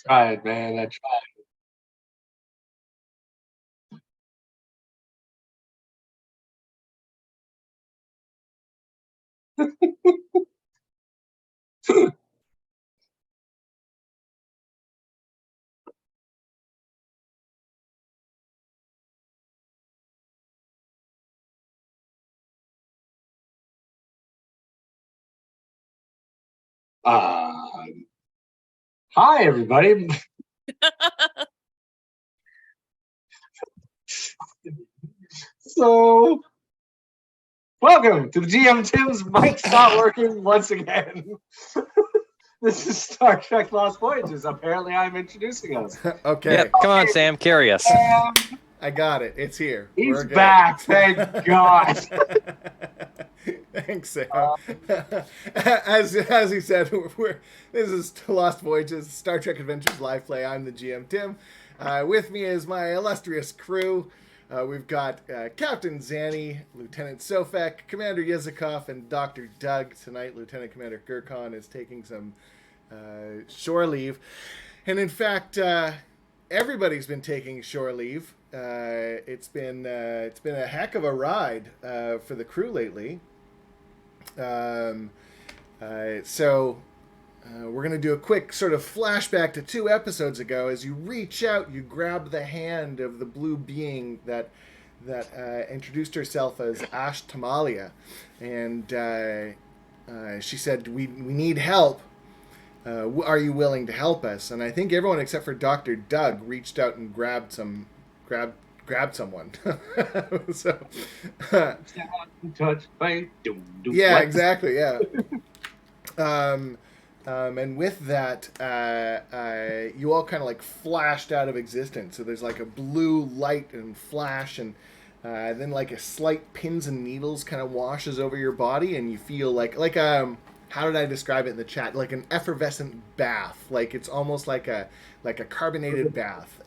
Tried, man. I tried. uh, Hi, everybody. So, welcome to the GM Tim's mic's not working once again. This is Star Trek Lost Voyages. Apparently, I'm introducing us. Okay. Yep. Come on, Sam. Carry us. I got it. It's here. He's back. Thank God. Thanks, Sam. As he said, this is Lost Voyages, Star Trek Adventures Live Play. I'm the GM Tim. With me is my illustrious crew. We've got Captain Zanny, Lieutenant Sofek, Commander Yezikov, and Dr. Doug. Tonight, Lieutenant Commander Gurkhan is taking some shore leave. And in fact, everybody's been taking shore leave. It's been a heck of a ride for the crew lately. So we're going to do a quick sort of flashback to 2 episodes ago. As you reach out, you grab the hand of the blue being that introduced herself as Ash Tamalia. And she said, we need help. Are you willing to help us? And I think everyone except for Dr. Doug reached out and grabbed someone. So, yeah, exactly. Yeah. And with that, you all kind of like flashed out of existence. So there's like a blue light and flash, and then like a slight pins and needles kind of washes over your body, and you feel like how did I describe it in the chat? Like an effervescent bath. Like it's almost like a carbonated bath.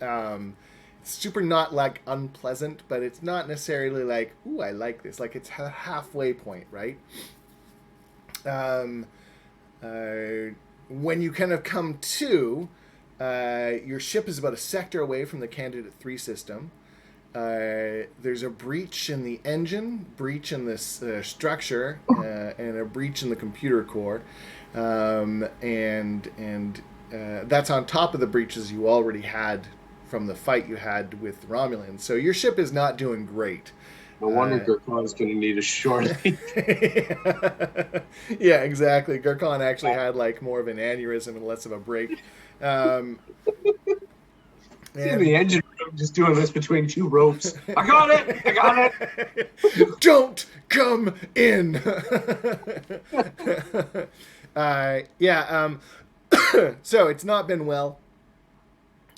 It's super not like unpleasant, but it's not necessarily like, ooh, I like this. Like it's a halfway point, right? When you kind of come to, your ship is about a sector away from the Candidate 3 system. There's a breach in the engine, breach in this structure, and a breach in the computer core. And that's on top of the breaches you already had from the fight you had with Romulans. So your ship is not doing great. No wonder Gurkhan's going to need a short leave. Yeah, exactly. Gurkhan actually had like more of an aneurysm and less of a break. In the engine room, just doing this between 2 ropes. I got it. Don't come in. So it's not been well.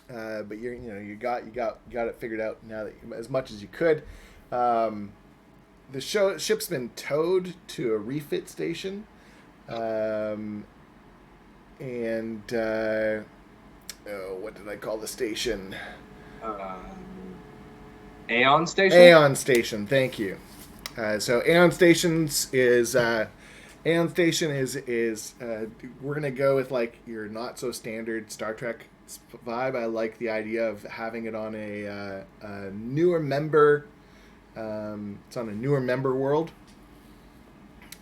But you got it figured out now that as much as you could. The ship's been towed to a refit station, and what did I call the station? Aeon Station. Aeon Station. Thank you. So Aeon Station is we're gonna go with like your not so standard Star Trek vibe. I like the idea of having it on a newer member. It's on a newer member world,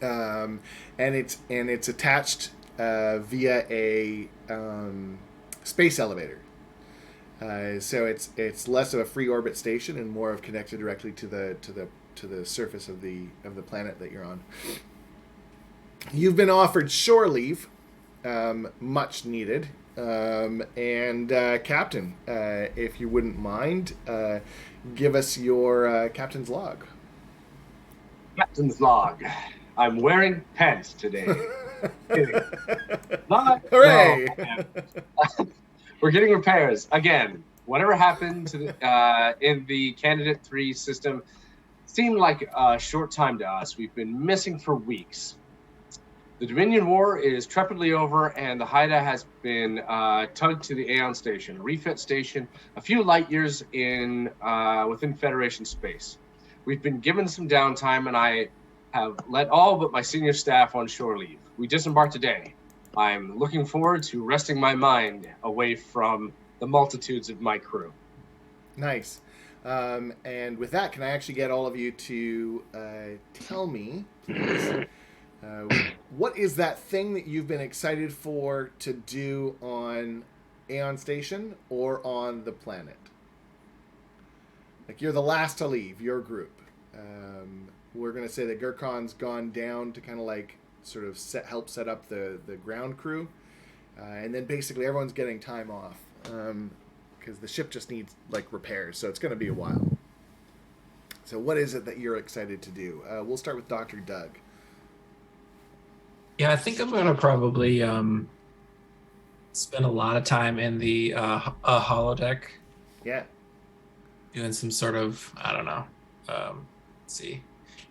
and it's attached via a space elevator. So it's less of a free orbit station and more of connected directly to the surface of the planet that you're on. You've been offered shore leave, much needed. And Captain, if you wouldn't mind, give us your captain's log. Captain's log. I'm wearing pants today. Hooray! No. We're getting repairs again. Whatever happened to in the Candidate 3 system seemed like a short time to us. We've been missing for weeks. The Dominion War is trepidly over, and the Haida has been tugged to the Aeon Station, a refit station, a few light years within Federation space. We've been given some downtime, and I have let all but my senior staff on shore leave. We disembarked today. I'm looking forward to resting my mind away from the multitudes of my crew. Nice. And with that, can I actually get all of you to tell me, please, what is that thing that you've been excited for to do on Aeon Station or on the planet? Like, you're the last to leave, your group. We're going to say that Gurkhan's gone down to kind of like sort of help set up the ground crew. And then basically everyone's getting time off. Because the ship just needs like repairs, so it's going to be a while. So what is it that you're excited to do? We'll start with Dr. Doug. Yeah, I think I'm going to probably spend a lot of time in the holodeck. Yeah. Doing some sort of, I don't know. Let's see.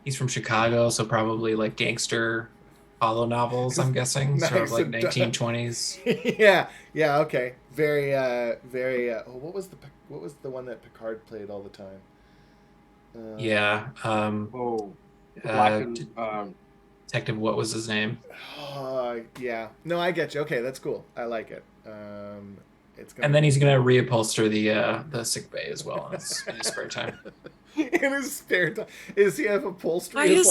He's from Chicago, so probably like gangster holo novels, I'm guessing. Nice. Sort of like 1920s. yeah, okay. Very what was the one that Picard played all the time? Detective, what was his name? Yeah. No, I get you. Okay, that's cool. I like it. And then he's gonna reupholster the sick bay as well in his spare time. In his spare time, does he have upholstery? Why is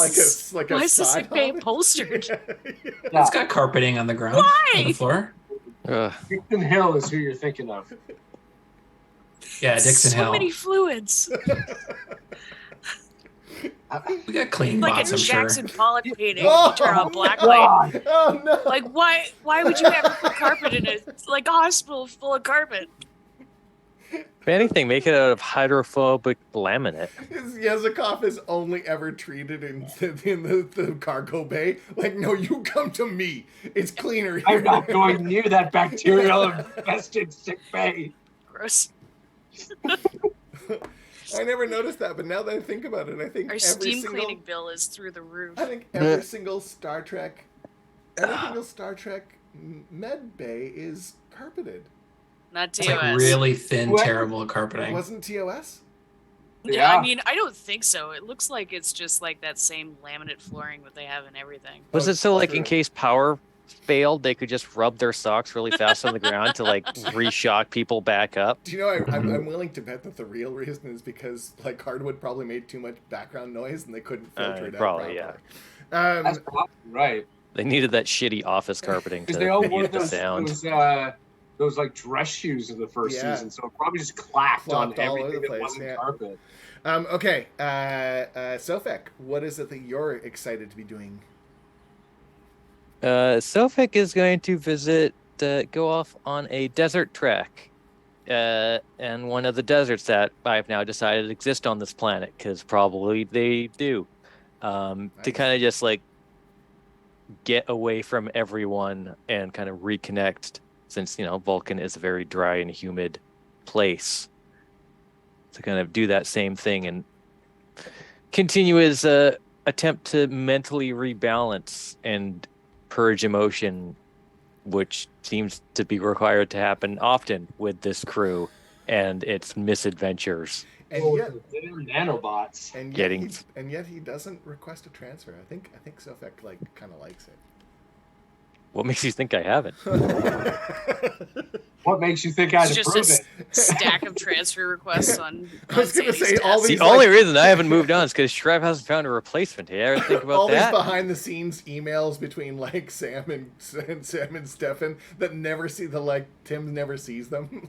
the sick bay upholstered? Yeah. It's got carpeting on the ground. Why? On the floor. Dixon Hill is who you're thinking of. Yeah, Dixon Hill. So many fluids. We got clean Like bots, a I'm Jackson sure. Pollock painting. You turn on black light. Oh no! Like why would you ever put carpet in a hospital full of carpet? If anything, make it out of hydrophobic laminate. Yazikov is only ever treated in the cargo bay. Like, no, you come to me. It's cleaner here. I'm not going near that bacterial infested sick bay. Gross. I never noticed that, but now that I think about it, I think Our steam cleaning bill is through the roof. I think every single Star Trek med bay is carpeted. Not TOS. It's like really thin, terrible carpeting. It wasn't TOS? Yeah. I mean, I don't think so. It looks like it's just like that same laminate flooring that they have in everything. Was it so like in case power failed, they could just rub their socks really fast on the ground to like re-shock people back up? Do you know, I'm willing to bet that the real reason is because like hardwood probably made too much background noise and they couldn't filter it out probably, properly. That's probably right. They needed that shitty office carpeting to They all wore mute the sound. Those like dress shoes in the first Yeah. season, so it probably just clacked on Flopped all over everything the that place, wasn't yeah. carpet. Okay, Sofek, what is it that you're excited to be doing? Sofek is going to go off on a desert trek. And one of the deserts that I've now decided exist on this planet, because probably they do. To kind of just like get away from everyone and kind of reconnect, since, Vulcan is a very dry and humid place. To kind of do that same thing and continue his attempt to mentally rebalance and purge emotion, which seems to be required to happen often with this crew and its misadventures. And yet, nanobots. And yet he doesn't request a transfer. I think Sofek kind of likes it. What makes you think I haven't? What makes you think I'd It's approve just it? a stack of transfer requests on. I was gonna say, Sandy's all desk. these The only reason I haven't moved on is because Shrev hasn't found a replacement. You ever think about all that? these behind the scenes emails between like Sam and Stefan that never see Tim never sees them.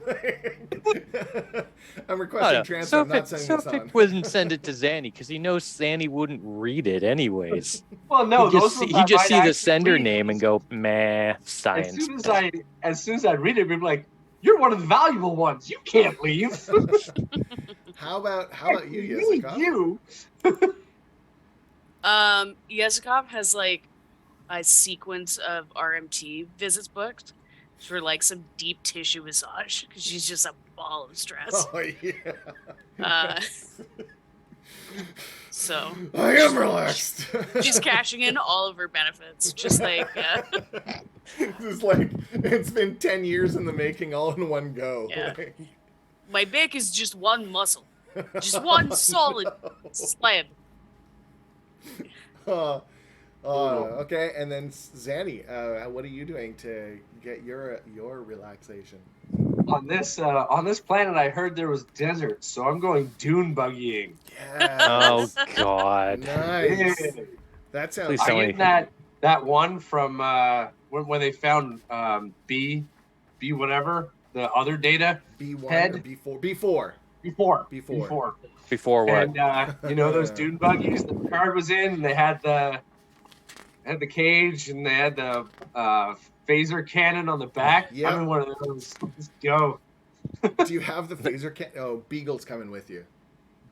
I'm requesting transfer. I'm not sending this on. Sofik wouldn't send it to Zanny because he knows Zanny wouldn't read it anyways. Well, no, he those just see the sender name and go, meh, science. As soon as I read it, we'd be like, "You're one of the valuable ones. You can't leave." How about you, Really, Jessica? you? Yazikov has like a sequence of RMT visits booked for like some deep tissue massage because she's just a ball of stress. Oh yeah. So I am relaxed. she's cashing in all of her benefits, just like It's like it's been 10 years in the making, all in one go. Yeah. My back is just one muscle, just one solid slab. Okay, and then Zanny, what are you doing to get your relaxation? On this planet, I heard there was desert, so I'm going dune buggying. Oh Yes. God. Nice. Yeah. That sounds. Please I tell me. get that one from when they found B whatever the other data B1 head or B4? before. Before what? And you know those dune buggies that Picard was in, and they had the cage and they had the phaser cannon on the back. Yep. I'm in one of those. Let's go. Do you have the phaser Oh, Beagle's coming with you.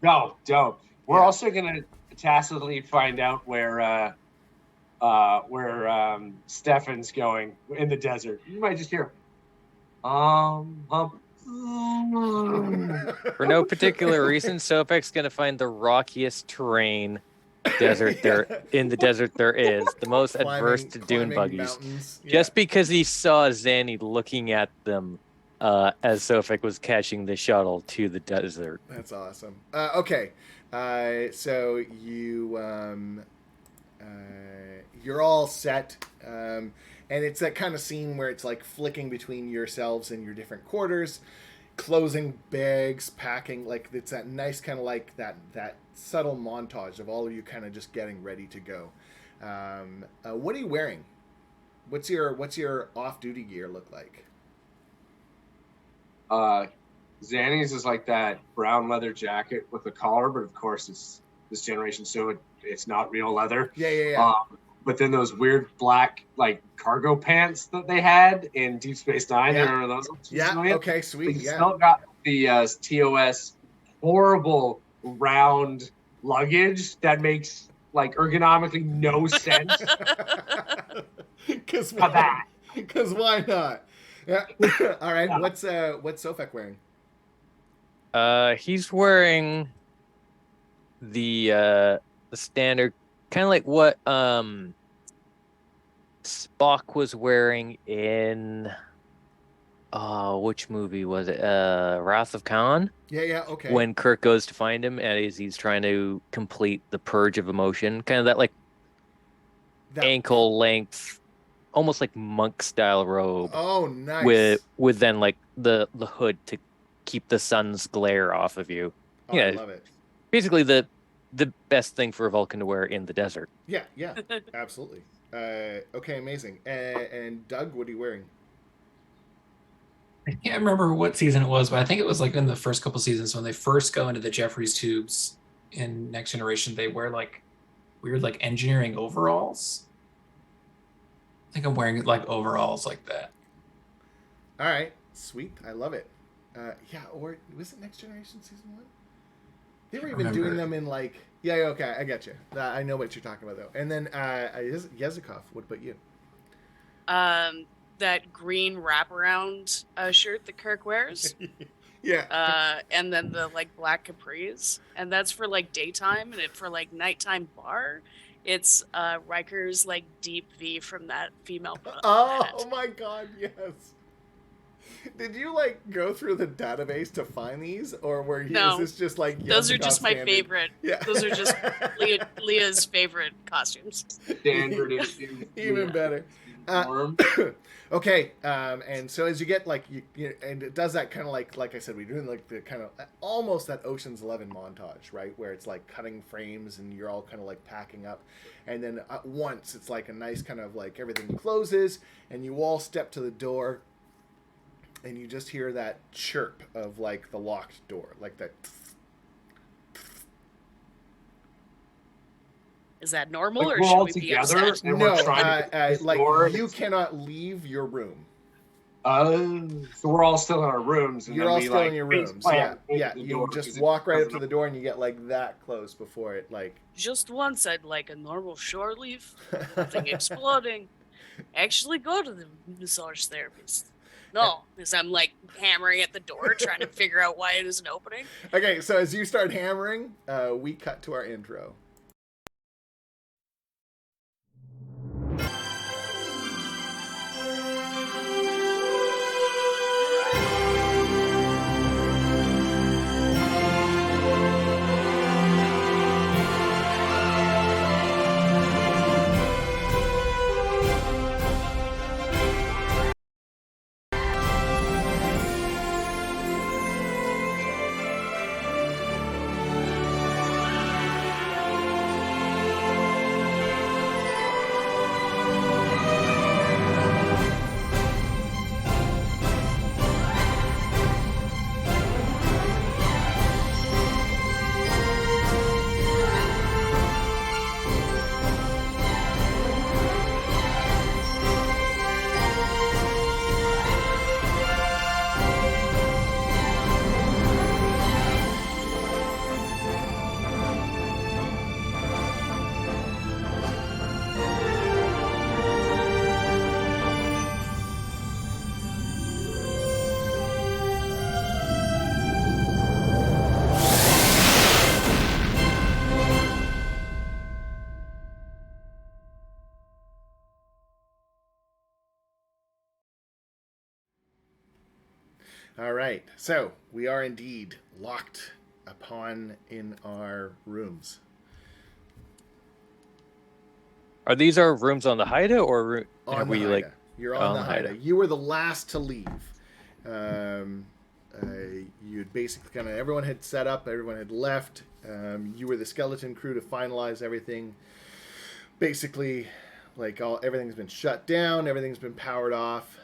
No, don't. We're Yeah. also gonna tacitly find out where Stefan's going in the desert. You might just hear, For no particular reason, Sopek's gonna find the rockiest terrain desert there in the desert there is, the most adverse to dune climbing buggies. mountains. Yeah. Just because he saw Zanny looking at them as Sofek was catching the shuttle to the desert. That's awesome. Okay, so you're all set, and it's that kind of scene where it's like flicking between yourselves and your different quarters, closing bags, packing. Like it's that nice kind of like that subtle montage of all of you kind of just getting ready to go. What are you wearing? What's your off-duty gear look like? Zanny's is like that brown leather jacket with a collar, but of course it's this generation, so it's not real leather. Yeah. But then those weird black like cargo pants that they had in Deep Space Nine. Yeah. You remember those? Yeah. Okay. But Sweet. you Yeah. still got the TOS horrible round luggage that makes like ergonomically no sense. Because How that? Because why not? Yeah. All right. Yeah. What's Sofek wearing? He's wearing the standard, kind of like what Spock was wearing in which movie was it? Wrath of Khan. Yeah. Okay. When Kirk goes to find him as he's trying to complete the purge of emotion, kind of that like ankle length, almost like monk style robe. Oh, nice. With then like the hood to keep the sun's glare off of you. Oh, yeah, I love it. Basically the best thing for a Vulcan to wear in the desert. Yeah. Absolutely. Okay, amazing. And Doug, what are you wearing? I can't remember what season it was, but I think it was like in the first couple seasons when they first go into the Jeffries tubes in Next Generation. They wear like weird like engineering overalls. I think I'm wearing like overalls like that. All right, sweet. I love it. Yeah, or was it Next Generation season 1? They were even doing them in like. Yeah. Okay, I get you. I know what you're talking about though. And then Yezikov, what about you? That green wraparound shirt that Kirk wears. Yeah. And then the like black capris, and that's for like daytime, and for like nighttime bar, it's Riker's like deep V from that female. Oh my God! Yes. Did you like go through the database to find these, or is this just like those are just my standard? favorite? Yeah. Those are just Leah's favorite costumes. Standard Even better. Okay, and so as you get like you and it does that kind of like I said, we're doing like the kind of almost that Ocean's 11 montage, right, where it's like cutting frames and you're all kind of like packing up, and then at once it's like a nice kind of like everything closes and you all step to the door, and you just hear that chirp of like the locked door, like that. Is that normal, Like or we're should all we be together upset? and No, we're trying to like door. you cannot leave your room. So we're all still in our rooms. And You're then all we, still like, in your face rooms. plant Yeah. into the You door just because walk it right up to doesn't- the door and you get like that close before it like. Just once I'd like a normal shore leave, nothing exploding. Actually go to the massage therapist. No, because I'm like hammering at the door trying to figure out why it isn't opening. Okay, so as you start hammering, we cut to our intro. All right. So we are indeed locked upon in our rooms. Are these our rooms on the Haida, or On are the we Haida. like You're on the the Haida. Haida? You were the last to leave. You'd basically kind of everyone had set up, everyone had left. You were the skeleton crew to finalize everything. Basically, like everything's been shut down, everything's been powered off.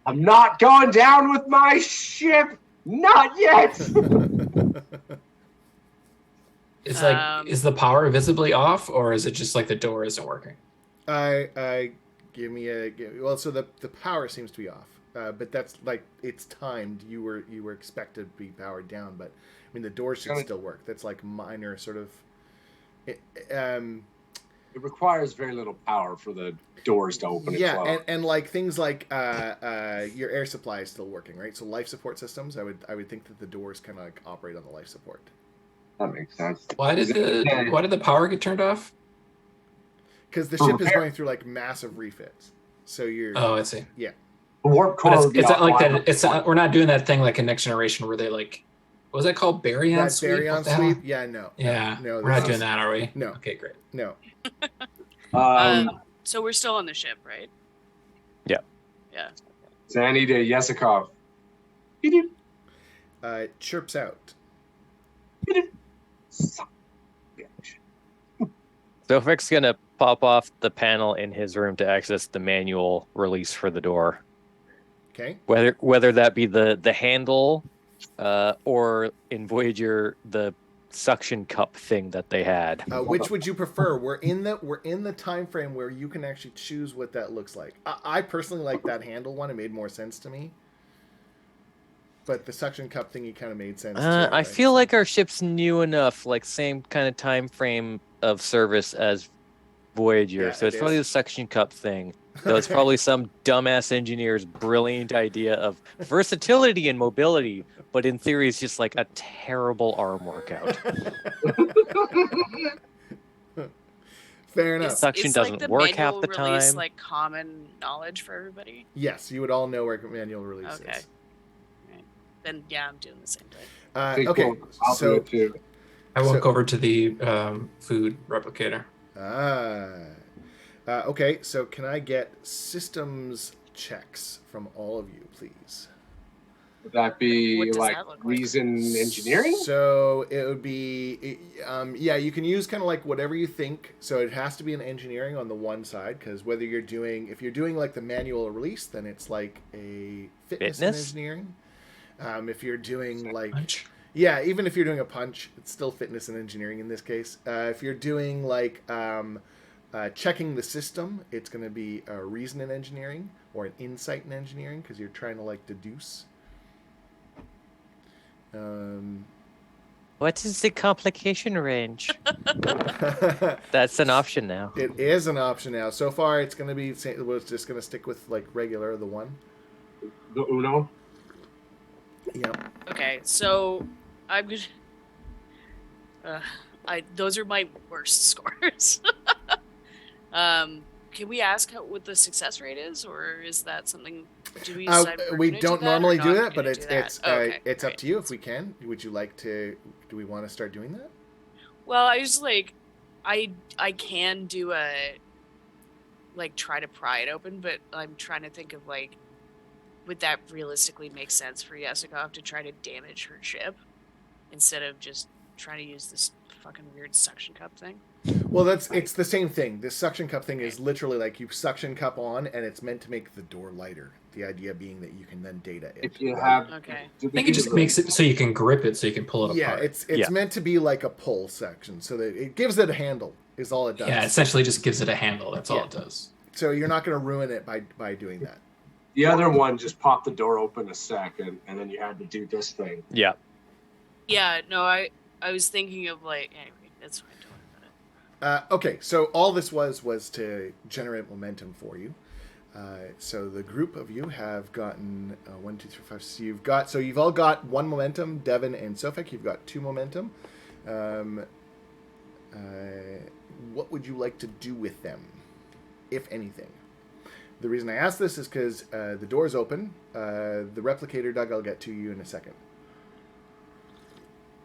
I'm not going down with my ship. Not yet. It's like, is the power visibly off, or is it just like the door isn't working? Well, so the power seems to be off, but that's like it's timed. You were expected to be powered down, but I mean the door should still work. That's like minor sort of. It requires very little power for the doors to open. Yeah, and close. and like things like your air supply is still working, right? So life support systems, I would think that the doors kind of like operate on the life support. That makes sense. Why did the power get turned off? Because the ship is going through like massive refits. So you're. Oh, I see. Yeah. Warp core. But it's not like that. It's not, we're not doing that thing like in Next Generation where they like. What was that called? Baryon sweep? Baryon sweep? Yeah, no. Yeah. No, we're not doing that, are we? No. Okay, great. No. So we're still on the ship, right? Yeah. Yeah. Zanny to Yesikov. It chirps out. Sofek's gonna pop off the panel in his room to access the manual release for the door. Okay. Whether that be the handle, or in Voyager the suction cup thing that they had. Which would you prefer? We're in the time frame where you can actually choose what that looks like. I personally like that handle one. It made more sense to me. But the suction cup thingy kind of made sense too. I right? feel like our ship's new enough, like same kind of time frame of service as Voyager, Yeah, so it's it probably is. the suction cup thing. So it's probably some dumbass engineer's brilliant idea of versatility and mobility, but in theory it's just like a terrible arm workout. Fair enough. Suction Is, doesn't like, the work half manual the release, time. like common knowledge for everybody. Yes, you would all know where manual release Okay. is. Right. Then yeah, I'm doing the same thing. Okay, I'll do so it too. I walk over to the food replicator. okay, so can I get systems checks from all of you, please? Would that be What does like that look like? reason engineering? So it would be, yeah, you can use kind of like whatever you think. So it has to be an engineering on the one side, because if you're doing like the manual release, then it's like a fitness? And engineering. If you're doing like, Punch. yeah, even if you're doing a punch, it's still fitness and engineering in this case. If you're doing like checking the system, it's going to be a reason in engineering or an insight in engineering, because you're trying to like deduce. What is the complication range? That's an option now. It is an option now. So far, it's going to be. We're just going to stick with like regular, the one. The Uno? Yeah. Okay, so I'm gonna. Those are my worst scores. Can we ask what the success rate is, or is that something? Do we decide we're we gonna don't do that or normally not do that, but gonna it's do that? it's Okay, it's up great. to you if we can. Would you like to? Do we want to start doing that? Well, I just like, I can do try to pry it open, but I'm trying to think of like, would that realistically make sense for Yesikov to try to damage her ship instead of just trying to use this fucking weird suction cup thing? Well, it's the same thing. This suction cup thing is literally like you suction cup on, and it's meant to make the door lighter. The idea being that you can then data it. If you have, Okay. I think it just makes it so you can grip it, so you can pull it Yeah, apart. it's meant to be like a pull section, so that it gives it a handle. Is all it does. Yeah, essentially just gives it a handle. That's all it does. So you're not going to ruin it by doing that. the other one just popped the door open a second, and then you had to do this thing. Yeah. Yeah, no, I was thinking of like, anyway, that's fine. Don't worry about it. Okay, so all this was to generate momentum for you. So the group of you have gotten 1, 2, 3, 5. So you've all got 1 momentum. Devin and Sofek, you've got 2 momentum. What would you like to do with them, if anything? The reason I ask this is because the door's open. The replicator, Doug, I'll get to you in a second.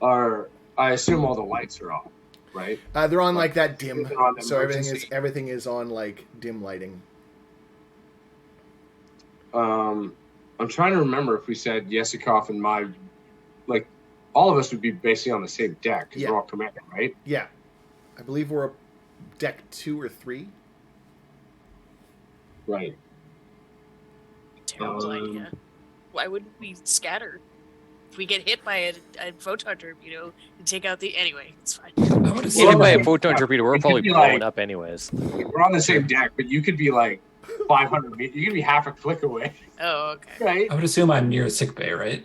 I assume all the lights are off, right? They're on like that dim, They're on so emergency. everything is on like dim lighting. I'm trying to remember if we said Yesikov and my, like, all of us would be basically on the same deck because Yeah. we're all commander, right? Yeah, I believe we're deck 2 or 3. Right. Terrible idea. Why wouldn't we scatter? If we get hit by a photon torpedo and take out the... Anyway, it's fine. I would Hit assume by a that- photon torpedo, we're It could probably be blowing like- up anyways. We're on the same deck, but you could be like 500 meters. You could be half a click away, Oh, okay. right? I would assume I'm near sick bay, right?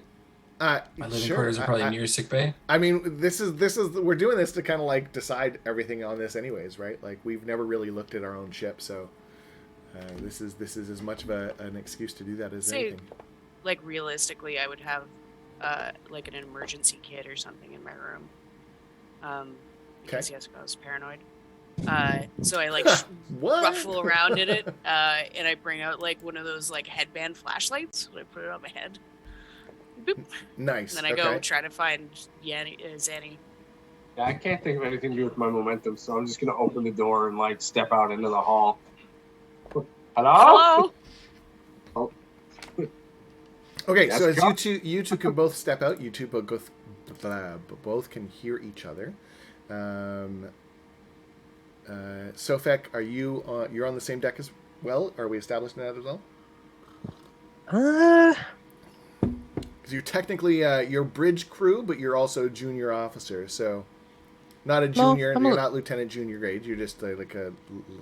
My living Sure. quarters are probably near sick bay. I mean, this is we're doing this to kind of like decide everything on this, anyways, right? Like we've never really looked at our own ship, so this is as much of an excuse to do that as Say, anything. like, realistically, I would have, like, an emergency kit or something in my room. Because, yes, I was paranoid. So I, like, What? ruffle around in it, and I bring out, like, one of those, like, headband flashlights. And I put it on my head. Boop. Nice. And then I go try to find Zanny. Yeah, I can't think of anything to do with my momentum, so I'm just gonna open the door and like step out into the hall. Hello? Hello? Okay, Yes, so as go. you two can both step out. You two both both can hear each other. Sofek, are you you're on the same deck as well? Are we established in that as well? Because you're technically you're bridge crew, but you're also junior officer. So not a junior. I'm You're a- not lieutenant junior grade. You're just like a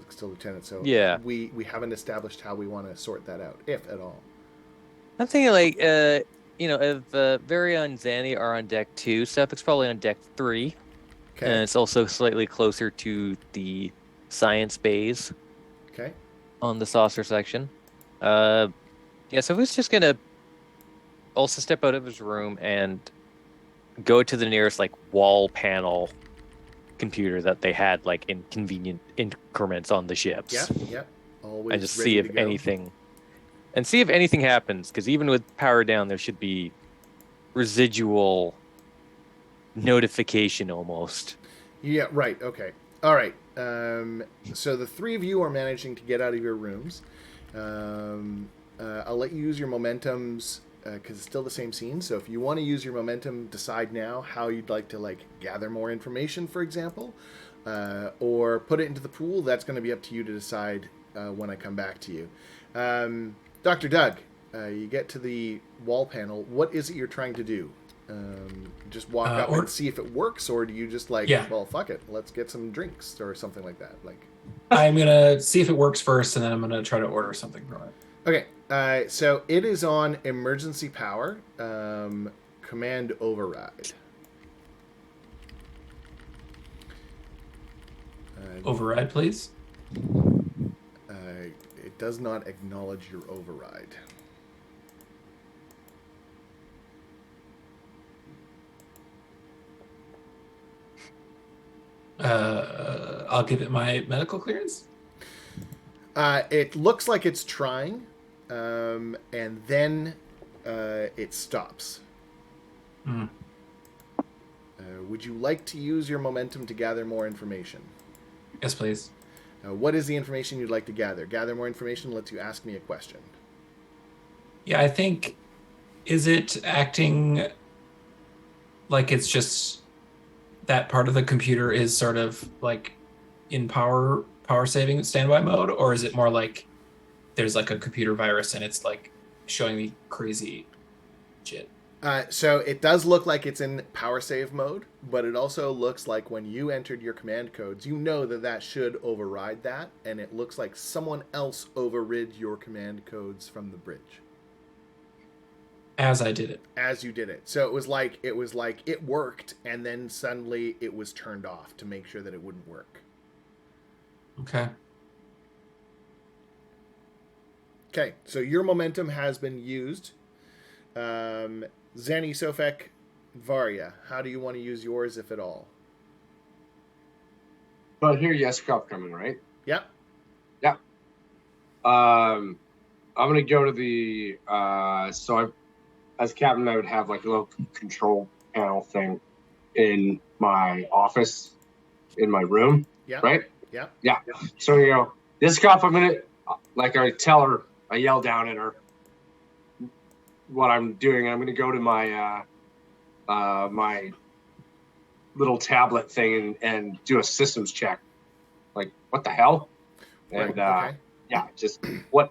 still lieutenant. So Yeah. we haven't established how we want to sort that out, if at all. I'm thinking like, you know, if Varia and Zanny are on deck 2, Suffolk's probably on deck 3. Okay. And it's also slightly closer to the science bays Okay. on the saucer section. Yeah, so who's just gonna also step out of his room and go to the nearest like wall panel computer that they had like in convenient increments on the ships. Yeah. Yeah. Always. And just ready see to if go. anything happens, because even with power down there should be residual notification almost. Yeah, right. Okay. All right. So the three of you are managing to get out of your rooms. I'll let you use your momentums because it's still the same scene. So if you want to use your momentum, decide now how you'd like to like gather more information, for example, or put it into the pool. That's going to be up to you to decide when I come back to you. Dr. Doug, you get to the wall panel. What is it you're trying to do? Just walk up and see if it works, or do you just like, well, fuck it, let's get some drinks or something like that? Like, I'm gonna see if it works first, and then I'm gonna try to order something from it. Okay, so it is on emergency power, command override. Override, please. It does not acknowledge your override. I'll give it my medical clearance. It looks like it's trying, and then it stops. Mm. Would you like to use your momentum to gather more information? Yes, please. What is the information you'd like to gather? Gather more information lets you ask me a question. Yeah, I think, is it acting like it's just that part of the computer is sort of like in power saving standby mode, or is it more like there's like a computer virus and it's like showing me crazy shit? So it does look like it's in power save mode, but it also looks like when you entered your command codes, you know that should override that, and it looks like someone else overrid your command codes from the bridge. As I did it. As you did it. So it was like it worked, and then suddenly it was turned off to make sure that it wouldn't work. Okay. Okay, so your momentum has been used. Zanny, Sofek, Varia, how do you want to use yours, if at all? But here, Yeskov coming, right? Yep. Yeah. I'm gonna go to the as captain, I would have like a little control panel thing in my office, in my room. Yeah. Right. Yeah. Yeah. So this cop, I'm gonna I tell her, I yell down at her what I'm doing. I'm gonna go to my my little tablet thing and do a systems check. Like, what the hell? And okay. yeah, just why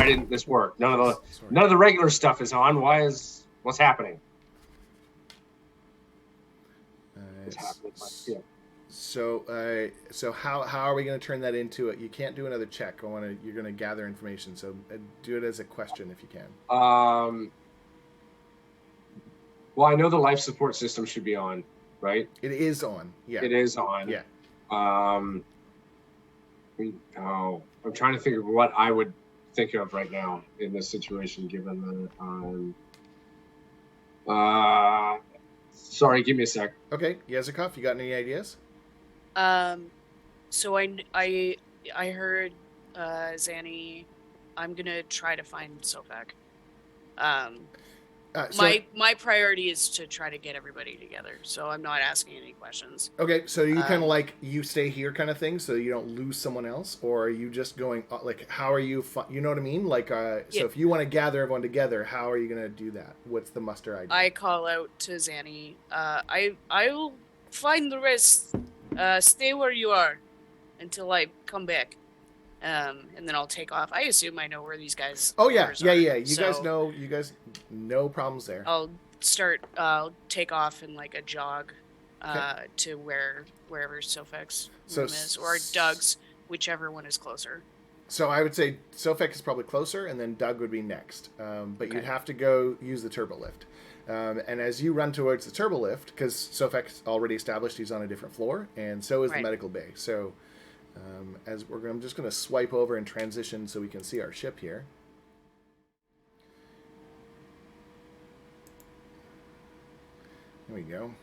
didn't this work? None of the regular stuff is on. What's happening? What's happening? Yeah. So how are we going to turn that into it? You can't do another check. You're going to gather information. So do it as a question if you can. Well, I know the life support system should be on, right? It is on. Yeah. It is on. Yeah. I'm trying to think of what I would think of right now in this situation, given the. Sorry, give me a sec. Okay, Yazikov, you got any ideas? So I heard Zanny. I'm gonna try to find Sofak. My priority is to try to get everybody together, so I'm not asking any questions. Okay, so you kind of you stay here kind of thing, so you don't lose someone else, or are you just going how are you? You know what I mean? So if you want to gather everyone together, how are you going to do that? What's the muster idea? I call out to Zanny. I will find the rest. Stay where you are until I come back. And then I'll take off. I assume I know where these guys. Oh yeah. You guys no problems there. I'll take off in like a jog, to wherever Sofak's room is, or Doug's, whichever one is closer. So I would say Sofak is probably closer, and then Doug would be next. But you'd have to go use the turbo lift. And as you run towards the turbo lift, because Sofak's already established he's on a different floor, and so is the medical bay. So. I'm just going to swipe over and transition so we can see our ship here. There we go.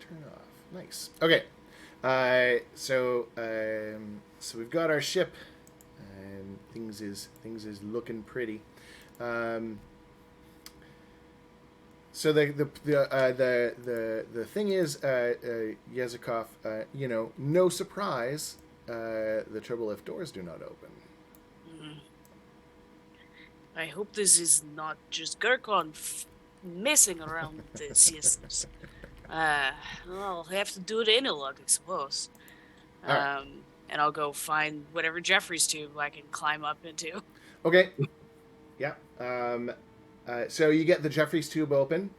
Turn off. Nice. Okay. So we've got our ship, and things is looking pretty. So the thing is, Yazikov, no surprise, the turbo lift doors do not open. I hope this is not just Gurkon messing around with the systems. I'll have to do it analog, I suppose. Right. And I'll go find whatever Jeffrey's tube I can climb up into. Okay. Yeah. So you get the Jeffrey's tube open,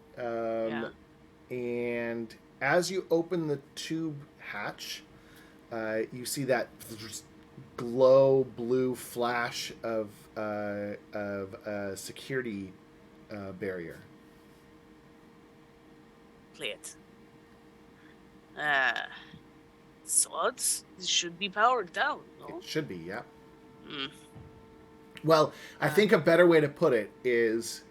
and as you open the tube hatch, you see that glow blue flash of a security barrier. Plate. Swords? This should be powered down, no? It should be, yeah. Well, I think a better way to put it is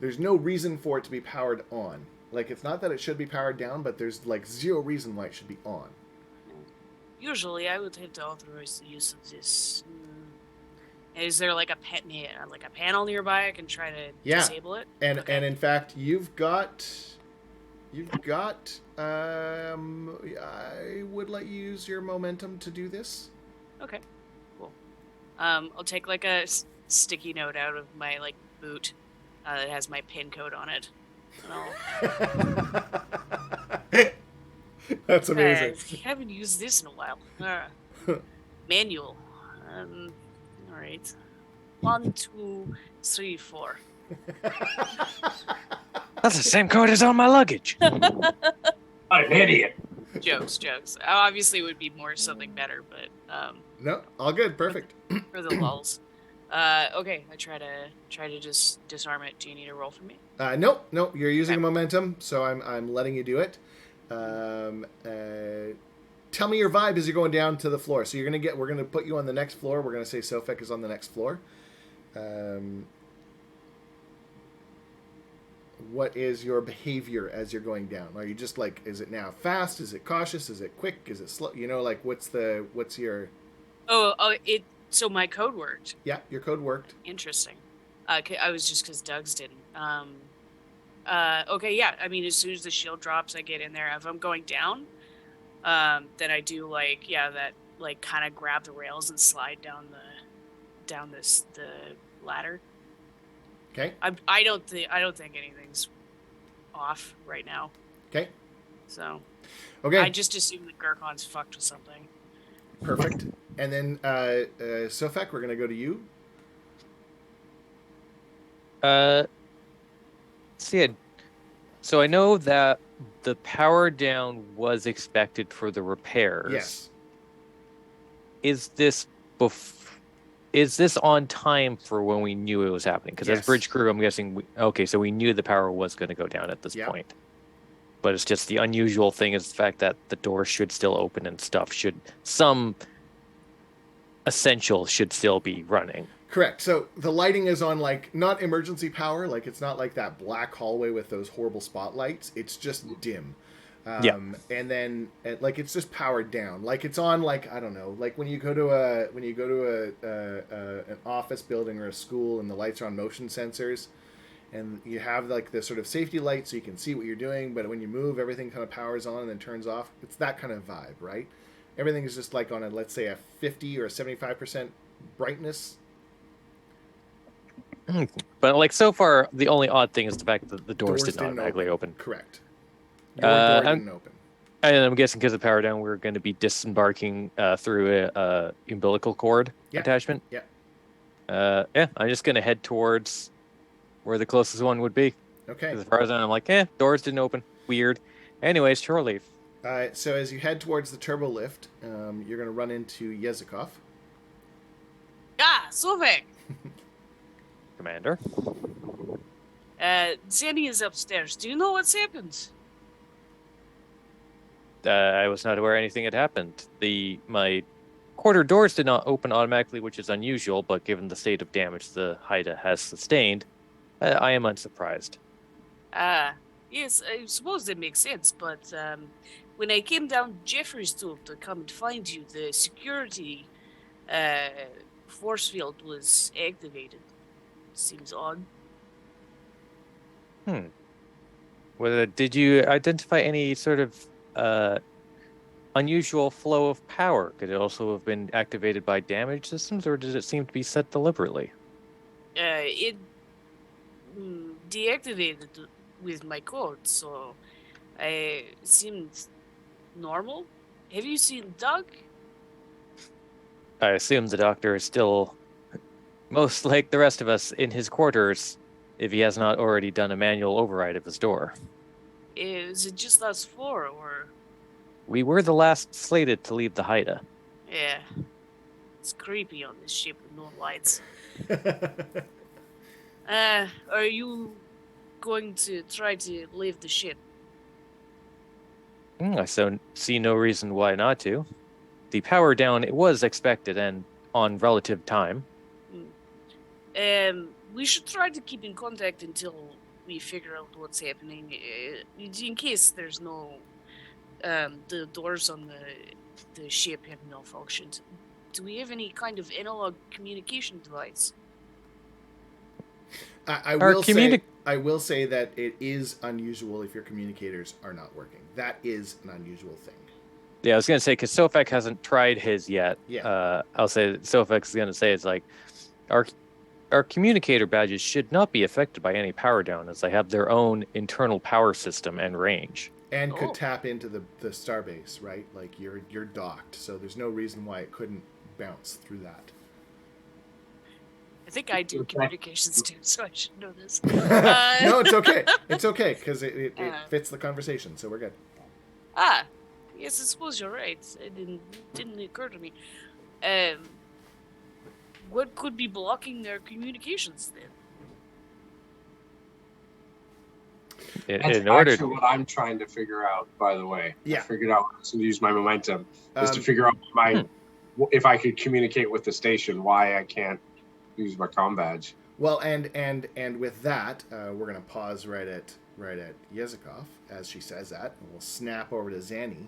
there's no reason for it to be powered on. Like, it's not that it should be powered down, but there's, zero reason why it should be on. Usually, I would have to authorize the use of this. Is there, a panel nearby I can try to disable it? And in fact, you've got... I would let you use your momentum to do this. Okay, cool. I'll take, a sticky note out of my, boot. That has my pin code on it. That's amazing. I haven't used this in a while. Manual. All right. 1, 2, 3, 4. That's the same code as on my luggage. I'm an idiot. Jokes. Obviously, it would be more something better, but no, all good, perfect. For the lulls. Okay, I try to just disarm it. Do you need a roll from me? Nope. You're using momentum, so I'm letting you do it. Tell me your vibe as you're going down to the floor. So we're gonna put you on the next floor. We're gonna say Sofak is on the next floor. what is your behavior as you're going down? Are you just like, is it now fast? Is it cautious? Is it quick? Is it slow? You know, like what's your... So my code worked. Yeah, your code worked. Interesting. I was just because Doug's didn't. Okay, yeah. I mean, as soon as the shield drops, I get in there. If I'm going down, then I do that kind of grab the rails and slide down the ladder. Okay. I don't think anything's off right now. Okay. So. Okay. I just assume that Gurkhan's fucked with something. Perfect. And then Sofek, we're gonna go to you. So I know that the power down was expected for the repairs. Yes. Is this on time for when we knew it was happening? Because Yes. as bridge crew, I'm guessing so we knew the power was going to go down at this point. But it's just the unusual thing is the fact that the door should still open and some essential should still be running. Correct. So the lighting is on not emergency power, it's not like that black hallway with those horrible spotlights. It's just dim. And then it's just powered down. It's on I don't know, when you go to an office building or a school and the lights are on motion sensors and you have the sort of safety light so you can see what you're doing, but when you move everything kind of powers on and then turns off. It's that kind of vibe, right? Everything is just on let's say a 50 or 75% brightness. But so far the only odd thing is the fact that the doors did not automatically open. Correct. Your door didn't open. And I'm guessing because of power down, we're going to be disembarking through a umbilical cord attachment. Yeah. I'm just going to head towards where the closest one would be. Okay. As far as I'm doors didn't open. Weird. Anyways, shoreleave. So as you head towards the turbo lift, you're going to run into Yezikov. Sovek! Commander. Zanny is upstairs. Do you know what's happened? I was not aware anything had happened. My quarter doors did not open automatically, which is unusual, but given the state of damage the Haida has sustained, I am unsurprised. Yes, I suppose that makes sense, but when I came down Jeffrey's to come and find you, the security force field was activated. Seems odd. Did you identify any sort of unusual flow of power? Could it also have been activated by damage systems, or did it seem to be set deliberately? It deactivated with my code, so it seemed normal. Have you seen Doug? I assume the doctor is still, most like the rest of us, in his quarters, if he has not already done a manual override of his door. Is it just us four, or...? We were the last slated to leave the Haida. Yeah. It's creepy on this ship with no lights. Are you going to try to leave the ship? I see no reason why not to. The power down, it was expected and on relative time. We should try to keep in contact until we figure out what's happening. In case there's no... the doors on the ship have malfunctioned. Do we have any kind of analog communication device? I will say that it is unusual if your communicators are not working. That is an unusual thing. Yeah, I was going to say, because Sofek hasn't tried his yet. Yeah. I'll say that Sofek is going to say it's our communicator badges should not be affected by any power down, as they have their own internal power system and range. And could tap into the starbase, right? You're docked, so there's no reason why it couldn't bounce through that. I think I do communications too, so I should know this. No, it's okay. It's okay, because it fits the conversation, so we're good. Yes, I suppose you're right. It didn't occur to me. What could be blocking their communications then? That's actually what I'm trying to figure out, by the way. Yeah. I figured out to use my momentum is to figure out if I could communicate with the station, why I can't use my comm badge. Well, and with that, we're gonna pause right at Yezikov as she says that, and we'll snap over to Zanny.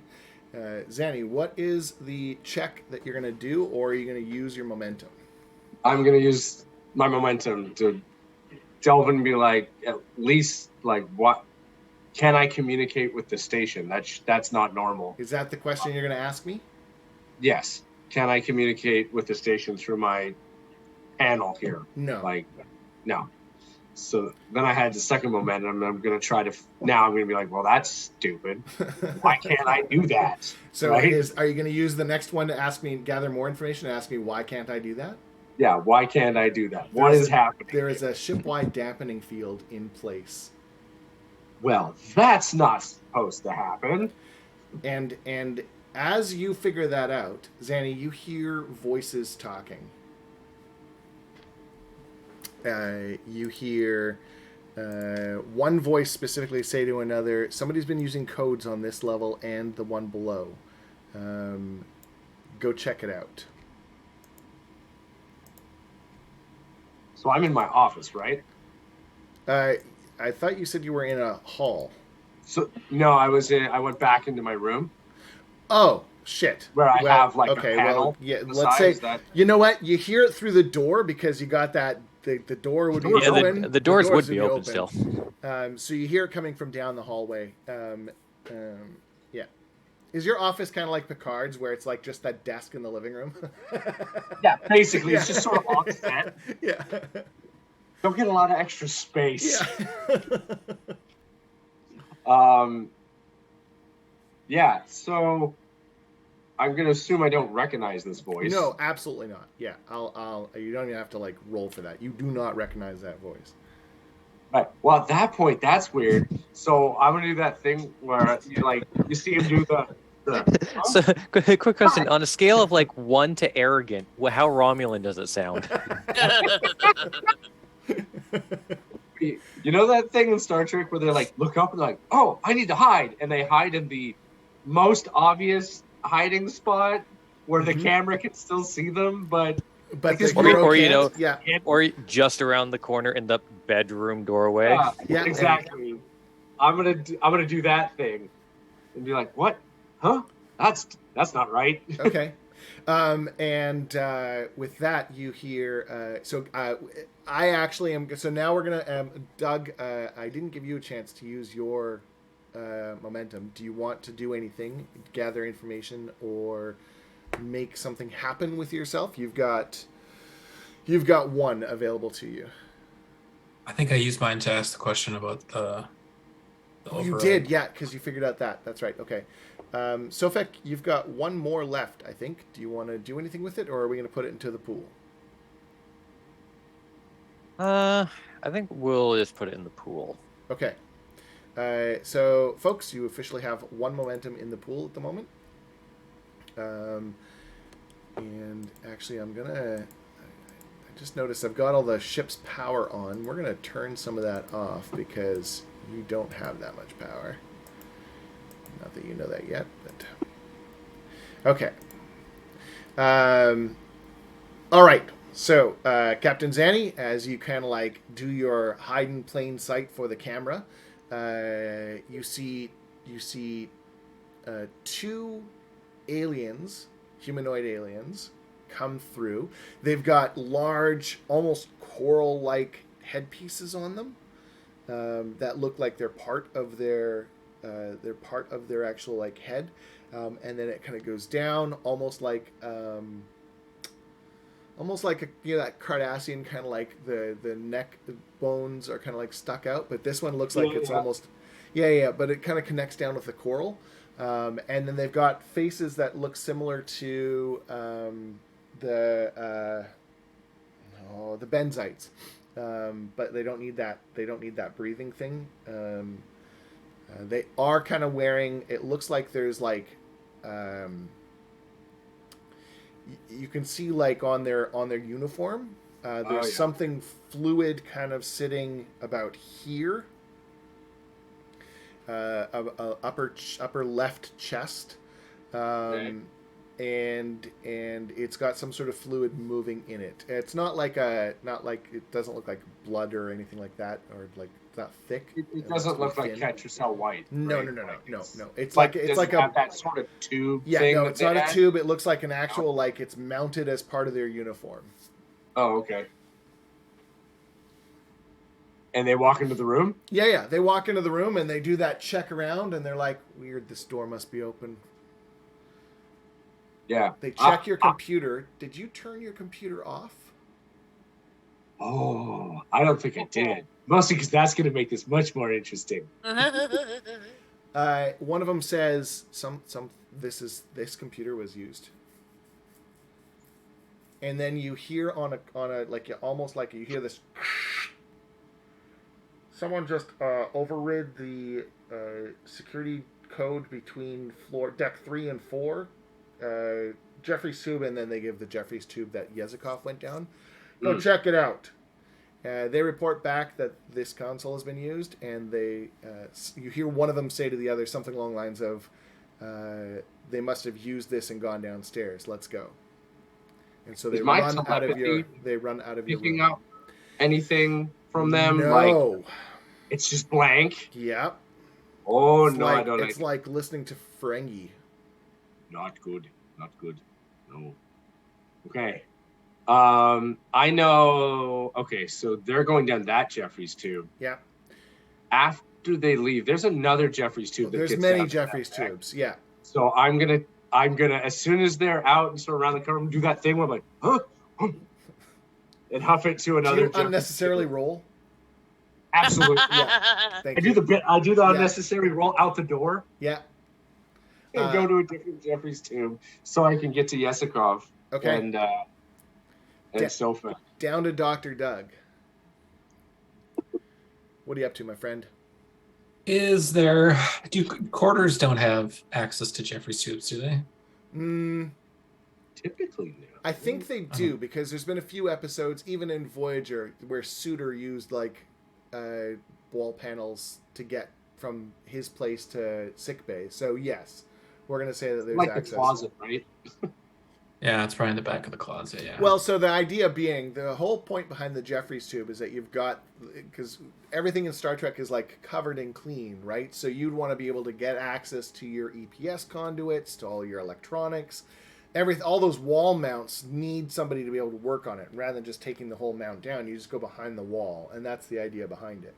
Zanny, what is the check that you're gonna do, or are you gonna use your momentum? I'm gonna use my momentum to delve and be like, at least like, what can I communicate with the station? That's not normal. Is that the question you're gonna ask me? Yes. Can I communicate with the station through my panel here? No. Like, no. So then I had the second momentum. I'm going to try to, now I'm going to be like, well, that's stupid. Why can't I do that? So right? are you going to use the next one to ask me, gather more information, and ask me why can't I do that? Yeah, why can't I do that? What is happening? There is a ship-wide dampening field in place. Well, that's not supposed to happen. And as you figure that out, Zanny, you hear voices talking. You hear one voice specifically say to another, somebody's been using codes on this level and the one below. Go check it out. So I'm in my office, right? I thought you said you were in a hall. So no, I went back into my room. Oh, shit. Where I have like okay, a panel. well, yeah, let's say that... you know what? You hear it through the door because you got that the door would be open. The doors would be open still. So you hear it coming from down the hallway. Yeah. Is your office kind of like Picard's, where it's like just that desk in the living room? Yeah, basically, it's just sort of on set. Yeah. Don't get a lot of extra space. Yeah. Yeah, so I'm gonna assume I don't recognize this voice. No, absolutely not. Yeah, I'll. You don't even have to like roll for that. You do not recognize that voice. Right. Well, at that point, that's weird. So I'm gonna do that thing where you see him do the. So, quick question: on a scale of like 1 to arrogant, how Romulan does it sound? You know that thing in Star Trek where they're like, look up and they're like, oh, I need to hide, and they hide in the most obvious hiding spot where the camera can still see them, but or just around the corner in the bedroom doorway. Yeah, exactly. I'm gonna do that thing and be like, what? Huh? That's not right. Okay. And with that, you hear. I actually am. So now we're gonna. Doug, I didn't give you a chance to use your momentum. Do you want to do anything, gather information, or make something happen with yourself? You've got one available to you. I think I used mine to ask the question about the you did, yeah, because you figured out that. That's right. Okay. Sofek, you've got one more left, I think. Do you want to do anything with it, or are we going to put it into the pool? I think we'll just put it in the pool. Okay. So, folks, you officially have one momentum in the pool at the moment. And actually, I just noticed I've got all the ship's power on. We're going to turn some of that off because you don't have that much power. Not that you know that yet, but... Okay. All right. So, Captain Zanny, as you kind of like do your hide in plain sight for the camera, you see two aliens, humanoid aliens, come through. They've got large, almost coral-like headpieces on them that look like they're part of their actual like head, and then it kind of goes down, almost like that Cardassian kind of like the neck bones are kind of like stuck out, but this one looks like it's almost but it kind of connects down with the coral, and then they've got faces that look similar to the benzites, but they don't need that breathing thing. They are kind of wearing, it looks like there's like you can see like on their uniform there's something fluid kind of sitting about here, upper left chest, Okay. and it's got some sort of fluid moving in it. It's not like it doesn't look like blood or anything like that, or like it's not thick. It doesn't look like Ketracel white. No, right? no. It's Like, like it's does like it have that sort of tube thing. no, that it's they not a had? tube. It looks like an actual like it's mounted as part of their uniform. Oh, okay. And they walk into the room? Yeah. They walk into the room and they do that check around and they're like, weird, this door must be open. Yeah. They check your computer. Did you turn your computer off? Oh, I don't think I did. Mostly because that's going to make this much more interesting. One of them says, this computer was used. And then you hear on a like almost like you hear this. Someone just overrid the security code between deck 3 and 4. Jeffrey's tube, and then they give the Jeffrey's tube that Yezikov went down. Go check it out. They report back that this console has been used, and you hear one of them say to the other something along the lines of, "They must have used this and gone downstairs. Let's go." And so they run out of your Picking room. up anything from them? No. Like, it's just blank? Yep. Oh, It's no, like, I don't it's like listening to Ferengi. Not good. No. Okay. I know. Okay, so they're going down that Jeffrey's tube. Yeah. After they leave, there's another Jeffrey's tube. There's gets many down to Jeffrey's that deck. tubes. Yeah. So I'm gonna, as soon as they're out and sort of around the corner, do that thing where I'm like, huh? And huff it to another. Do you unnecessarily roll? Absolutely. Yeah. Thank I you. do the unnecessary roll out the door. Yeah. And go to a different Jeffrey's tube so I can get to Yezikov. Okay. And Sofa. Down to Dr. Doug. What are you up to, my friend? Quarters don't have access to Jeffrey's tubes, do they? Typically, no. I think they do, because there's been a few episodes, even in Voyager, where Suter used like wall panels to get from his place to sickbay. So yes, we're gonna say that there's like access. The closet, right? Yeah, it's probably in the back of the closet. Yeah. Well, so the idea being, the whole point behind the Jeffrey's tube is that you've got, because everything in Star Trek is like covered and clean, right? So you'd want to be able to get access to your EPS conduits, to all your electronics. All those wall mounts need somebody to be able to work on it. Rather than just taking the whole mount down, you just go behind the wall, and that's the idea behind it.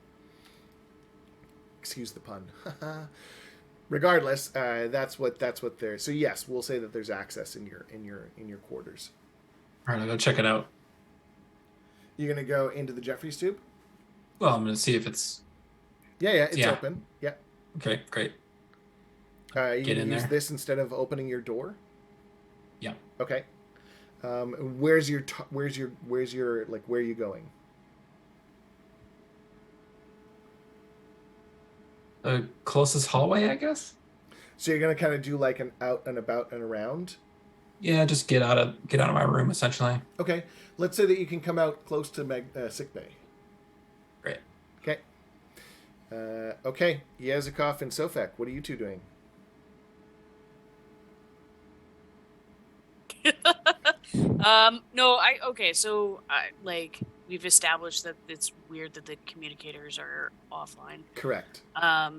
Excuse the pun. Regardless, that's what they're. So yes, we'll say that there's access in your quarters. All right, I'll go check it out. You're gonna go into the Jeffrey's tube? Well, I'm gonna see if it's. Yeah, it's open. Yeah. Okay, great. You Get can in use there. this instead of opening your door. Yeah. Okay. Where are you going? The closest hallway, I guess. So you're gonna kind of do like an out and about and around. Yeah, just get out of my room, essentially. Okay. Let's say that you can come out close to sickbay. Great. Okay. Okay. Yezikov and Sofek, what are you two doing? So we've established that it's weird that the communicators are offline. Correct. I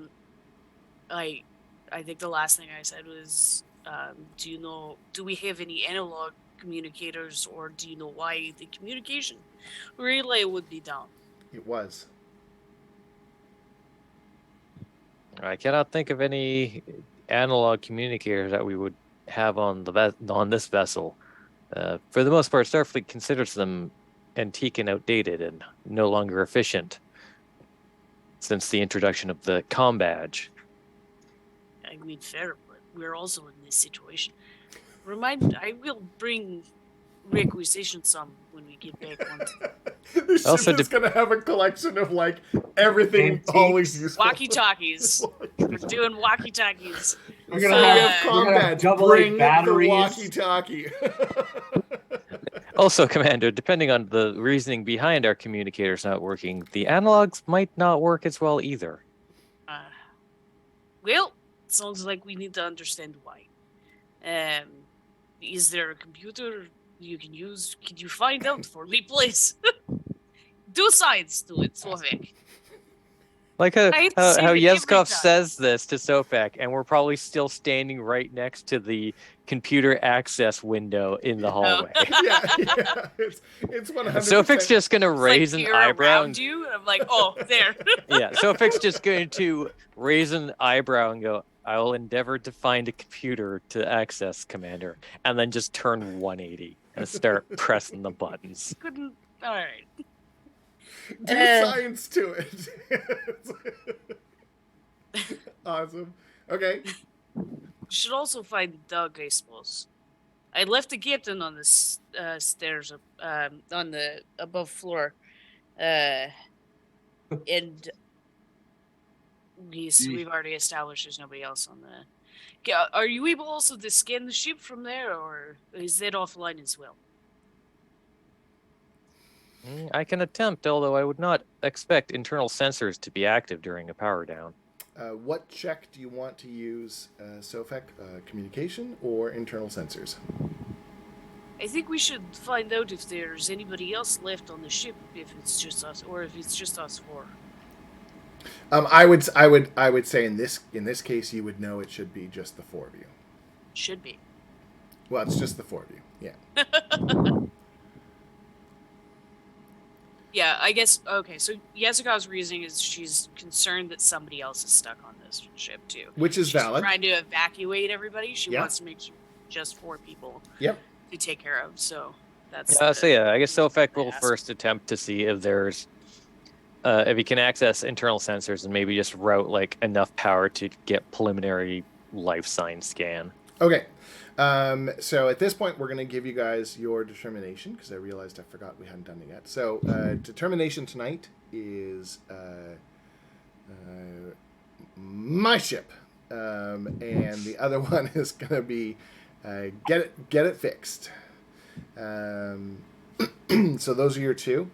think the last thing I said was, do we have any analog communicators, or do you know why the communication relay would be down? It was. I cannot think of any analog communicators that we would have on this vessel. For the most part, Starfleet considers them antique and outdated and no longer efficient since the introduction of the comm badge. I mean, fair, but we're also in this situation. I will bring requisition some when we get back on. This Also ship is going to have a collection of like everything Antiques. always useful. Walkie-talkies. We're doing walkie-talkies. We're So gonna we have, have we're gonna have combat. double Bring A the batteries. walkie-talkie. Also, Commander, depending on the reasoning behind our communicators not working, the analogs might not work as well either. Well, sounds like we need to understand why. Is there a computer you can use? Can you find out for me, please? Do science to it, Slovak. Like how I hate to say it every Yezkov time. says this to Sofek, and we're probably still standing right next to the computer access window in the hallway. Yeah, it's 100%. Sofek's just gonna It's raise like an you're eyebrow. around you, and I'm like, oh, there. Yeah, Sofek's just going to raise an eyebrow and go, "I will endeavor to find a computer to access, Commander," and then just turn 180 and start pressing the buttons. Couldn't. All right. Do science to it. Awesome. Okay. Should also find Doug, I suppose. I left the captain on the stairs on the above floor, and we've already established there's nobody else on the. Are you able also to scan the ship from there, or is that offline as well? I can attempt, although I would not expect internal sensors to be active during a power down. What check do you want to use, Sofek? Communication or internal sensors? I think we should find out if there's anybody else left on the ship, if it's just us, or if it's just us four. I would say in this case you would know it should be just the four of you. Should be. Well, it's just the four of you. Yeah. Yeah, I guess. Okay, so Yasuka's reasoning is she's concerned that somebody else is stuck on this ship too. Which is She's valid. trying to evacuate everybody. She Yeah. wants to make sure just 4 people. Yep. To take care of. So that's. So yeah, I guess Sofek will first attempt to see if there's, if he can access internal sensors and maybe just route like enough power to get preliminary life sign scan. Okay. So at this point, we're going to give you guys your determination because I realized I forgot we hadn't done it yet. So determination tonight is my ship, and the other one is going to be get it fixed. So those are your two.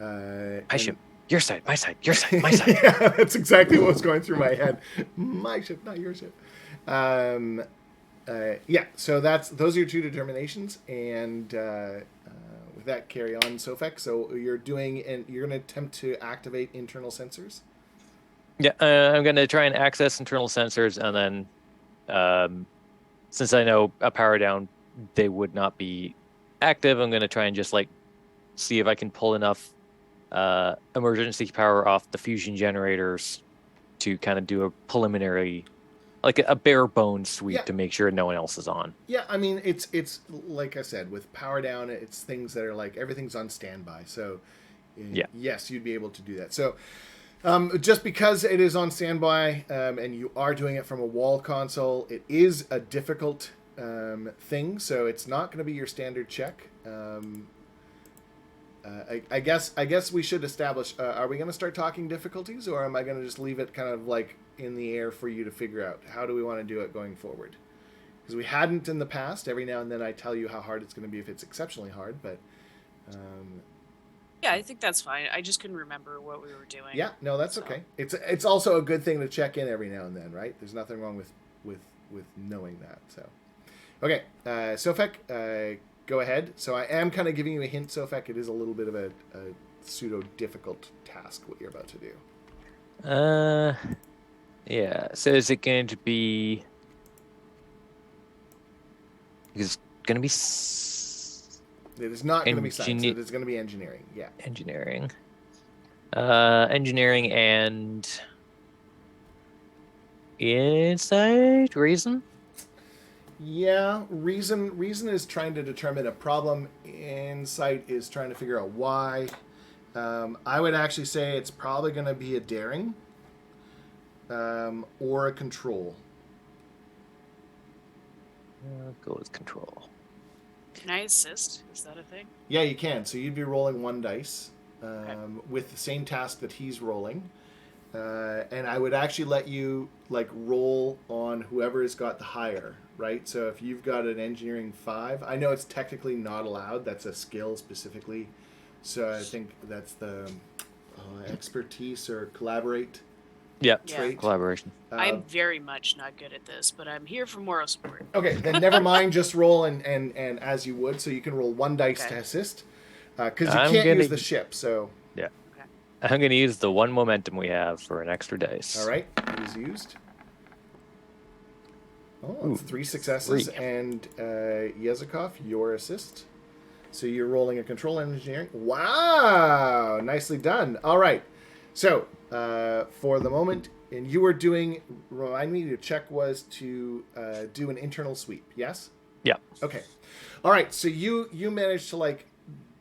My ship, your side, my side, your side, my side. Yeah, that's exactly what was going through my head. My ship, not your ship. Yeah, so those are your two determinations, and with that, carry on, Sofek. So you're going to attempt to activate internal sensors. Yeah, I'm going to try and access internal sensors, and then since I know a power down, they would not be active. I'm going to try and just like see if I can pull enough emergency power off the fusion generators to kind of do a preliminary, like a bare bones sweep to make sure no one else is on. Yeah, I mean, it's like I said, with power down, it's things that are like everything's on standby. So yes, you'd be able to do that. So just because it is on standby and you are doing it from a wall console, it is a difficult thing. So it's not going to be your standard check. I guess we should establish, are we going to start talking difficulties, or am I going to just leave it kind of like in the air for you to figure out? How do we want to do it going forward? Because we hadn't in the past. Every now and then I tell you how hard it's going to be if it's exceptionally hard, but... yeah, I think that's fine. I just couldn't remember what we were doing. Yeah, no, that's okay. It's also a good thing to check in every now and then, right? There's nothing wrong with knowing that. So, okay, Sofek, go ahead. So I am kind of giving you a hint, Sofek. It is a little bit of a pseudo difficult task what you're about to do. Yeah. So is it going to be? It's going to be. It is not going to be science. It is going to be engineering. Yeah. Engineering. Engineering and insight, reason. Yeah, reason is trying to determine a problem. Insight is trying to figure out why. I would actually say it's probably going to be a daring or a control. Go with control. Can I assist? Is that a thing? Yeah, you can. So you'd be rolling 1 dice with the same task that he's rolling. And I would actually let you like roll on whoever has got the higher, right? So if you've got an engineering 5, I know it's technically not allowed. That's a skill specifically. So I think that's the expertise or collaborate. Yeah, trait. collaboration. I'm very much not good at this, but I'm here for moral support. Okay, then never mind. Just roll and as you would, so you can roll 1 dice Okay. to assist, because you I'm can't gonna- use the ship. So, I'm going to use the 1 momentum we have for an extra dice. all right, it is used. Oh, it's 3 successes, 3. and Yezikov, your assist. So you're rolling a control engineering. Wow, nicely done. All right, so for the moment, and you were doing. Remind me, your check was to do an internal sweep. Yes. Yeah. Okay. All right. So you managed to like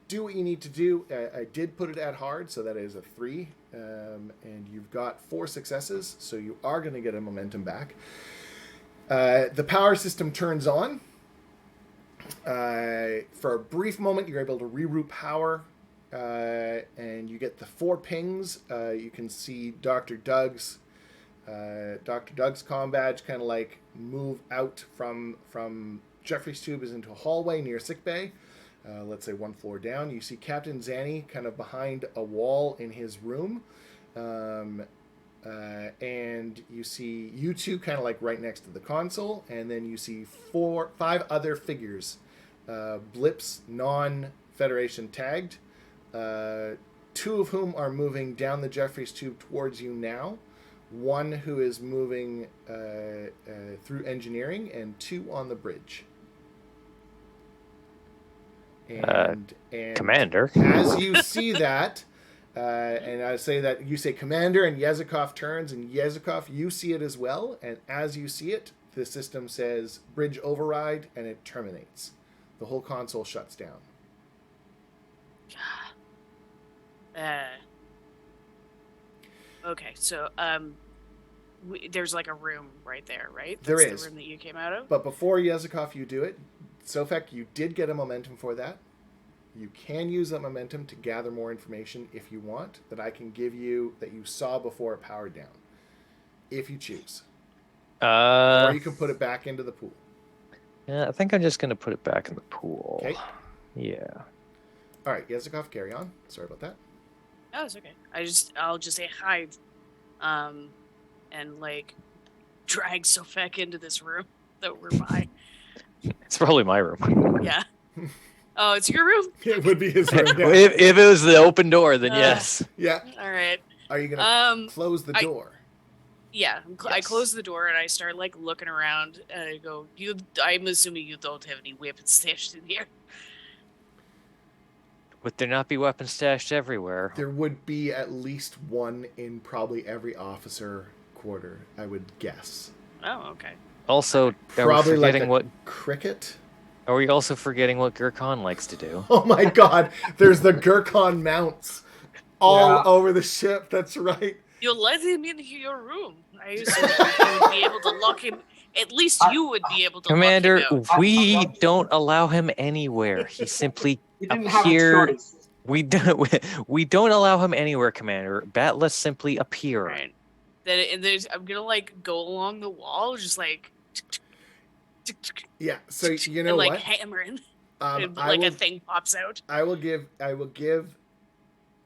do what you need to do. I did put it at hard, so that is a 3, and you've got 4 successes. So you are going to get a momentum back. The power system turns on. For a brief moment, you're able to reroute power, and you get the 4 pings. You can see Dr. Doug's comm badge kind of like move out from Jeffrey's tube is into a hallway near sickbay. Let's say 1 floor down. You see Captain Zanny kind of behind a wall in his room. And you see you two kind of like right next to the console, and then you see 5 other figures, blips, non-Federation tagged, 2 of whom are moving down the Jeffries tube towards you now, 1 who is moving through engineering, and 2 on the bridge. And Commander. as you see that, and I say that you say Commander, and Yezikov turns, and Yezikov, you see it as well. And as you see it, the system says bridge override, and it terminates. The whole console shuts down. Okay, so there's like a room right there, right? There That's is. the room that you came out of. But before Yezikov, you do it. Sofek, you did get a momentum for that. You can use that momentum to gather more information if you want, that I can give you that you saw before it powered down, if you choose. Or you can put it back into the pool. Yeah, I think I'm just going to put it back in the pool. Okay. Yeah. All right, Yezikov, carry on. Sorry about that. Oh, it's okay. I'll just say hi, and like drag Sofek into this room that we're by. It's probably my room. Yeah. Oh, it's your room? It would be his room. Yeah. If it was the open door, then yes. Yeah. All right. Are you gonna close the I- door? Yeah, I Yes. close the door and I start like looking around and I go, I'm assuming you don't have any weapons stashed in here. Would there not be weapons stashed everywhere? There would be at least 1 in probably every officer quarter, I would guess. Oh, okay. Also, are we Probably like forgetting a what? cricket. Are we also forgetting what Gurkhan likes to do? Oh my God! There's the Gurkhan mounts all Yeah. over the ship. That's right. You let him into your room. I assume you would be able to lock him. At least you would be able to Commander, lock him out. we don't allow him anywhere. He simply You didn't have a appear. choice. We don't allow him anywhere, Commander. Batless simply appear. Right. I'm gonna like go along the wall, just like Yeah. So you know and like what? hammering, Um, and I like will. a thing pops out. I will give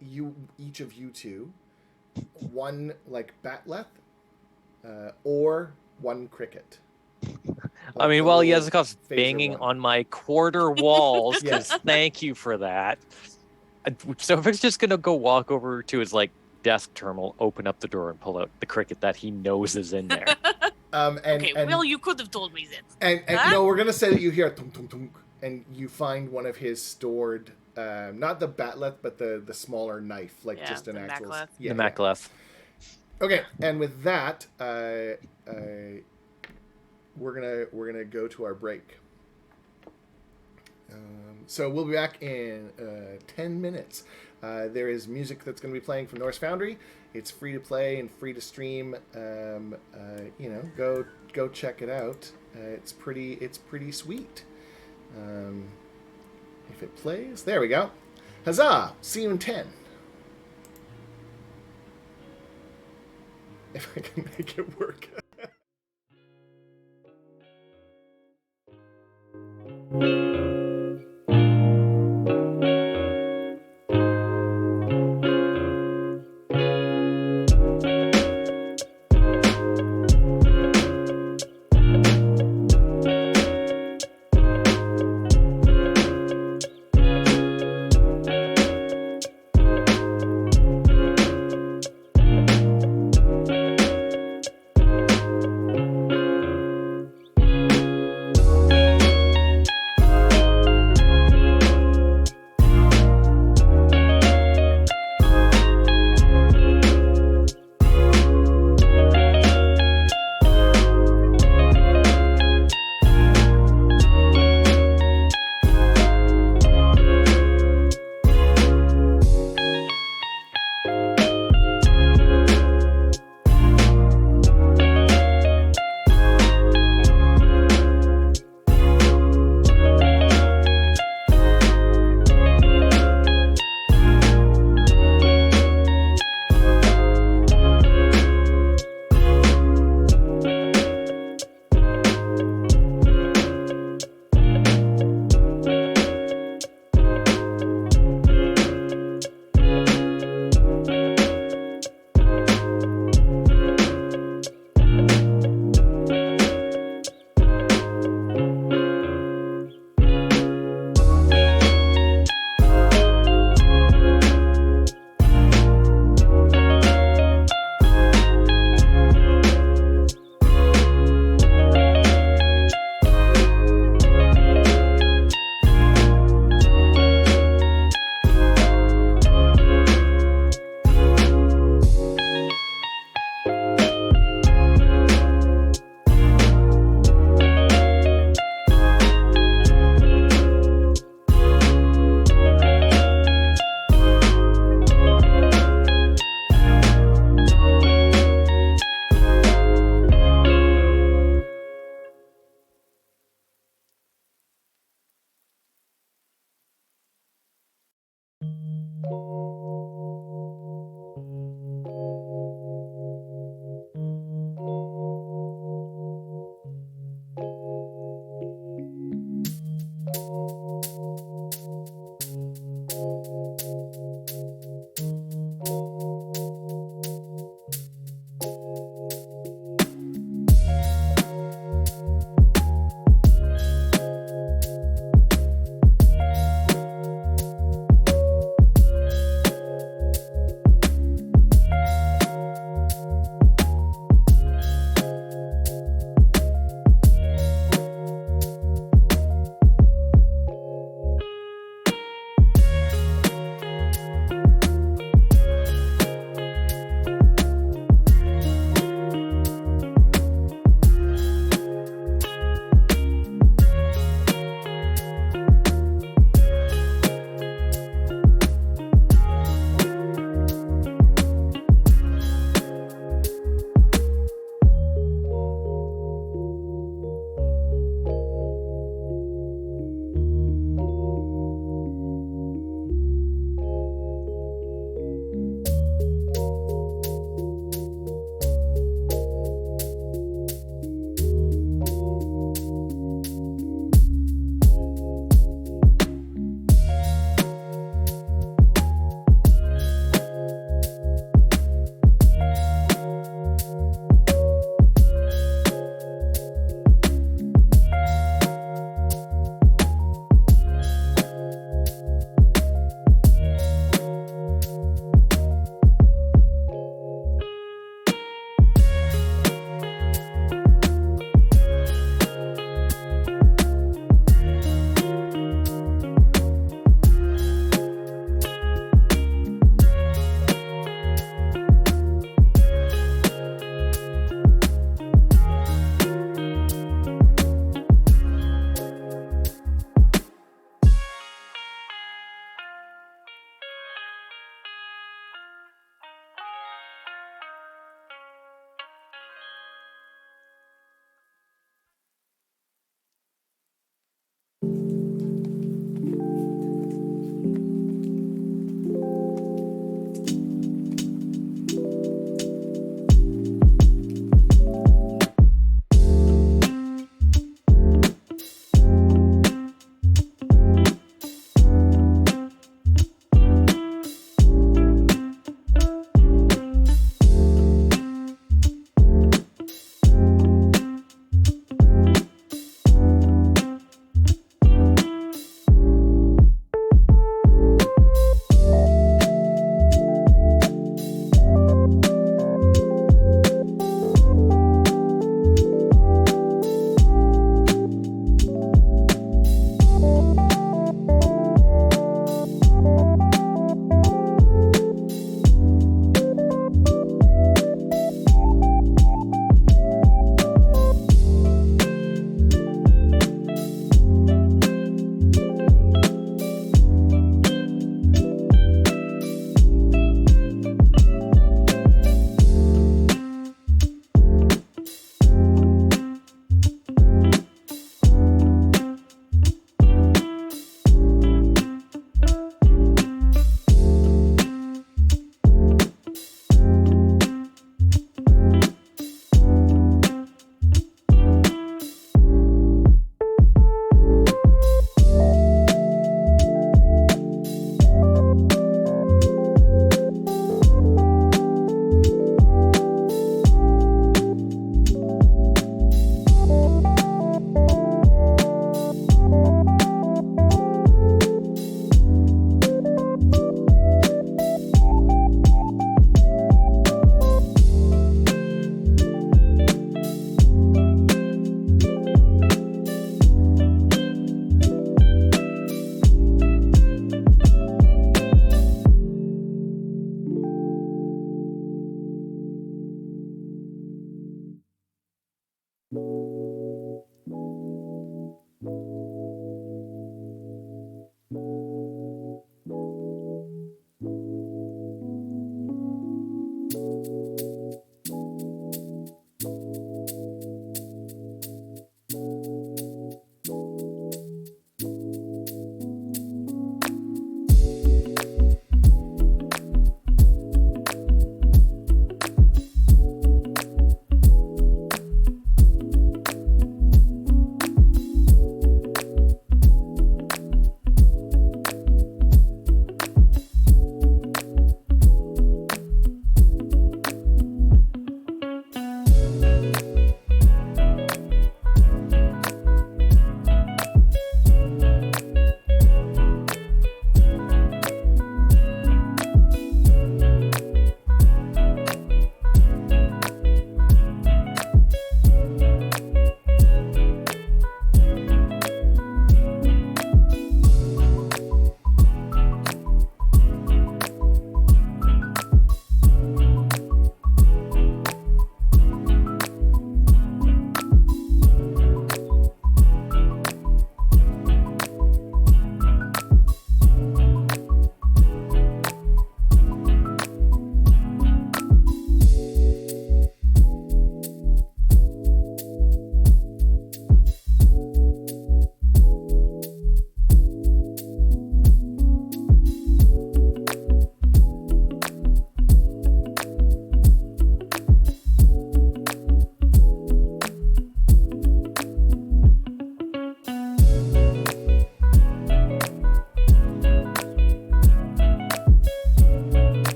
you each of you 2 1 like batleth, or 1 cricket. I mean, a while little Yezikov's phaser banging one. on my quarter walls, Yes. because thank you for that. So if it's just gonna go walk over to his like desk terminal, open up the door, and pull out the cricket that he knows is in there. And, Okay, and, well, you could have told me that. and Huh? no, we're gonna say that you hear a tunk tunk tunk, and you find one of his stored, not the batleth, but the smaller knife, like Yeah, just an the actual. macleth. Yeah, the Macleth. yeah. Okay, and with that, we're gonna go to our break. So we'll be back in 10 minutes. There is music that's going to be playing from Norse Foundry. It's free to play and free to stream. Go check it out. It's pretty sweet. If it plays, there we go. Huzzah! See you in 10. If I can make it work.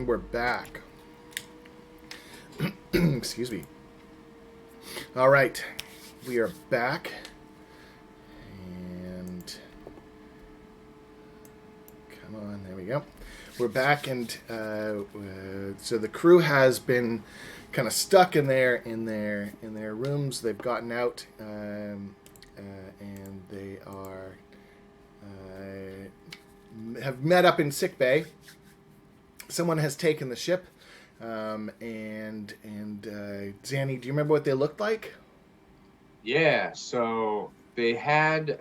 we're back. Excuse me. All right, we are back, and come on, there we go. We're back, and so the crew has been kind of stuck in their rooms. They've gotten out, and they are have met up in sick bay. Someone has taken the ship, and Zanny, do you remember what they looked like? Yeah, so they had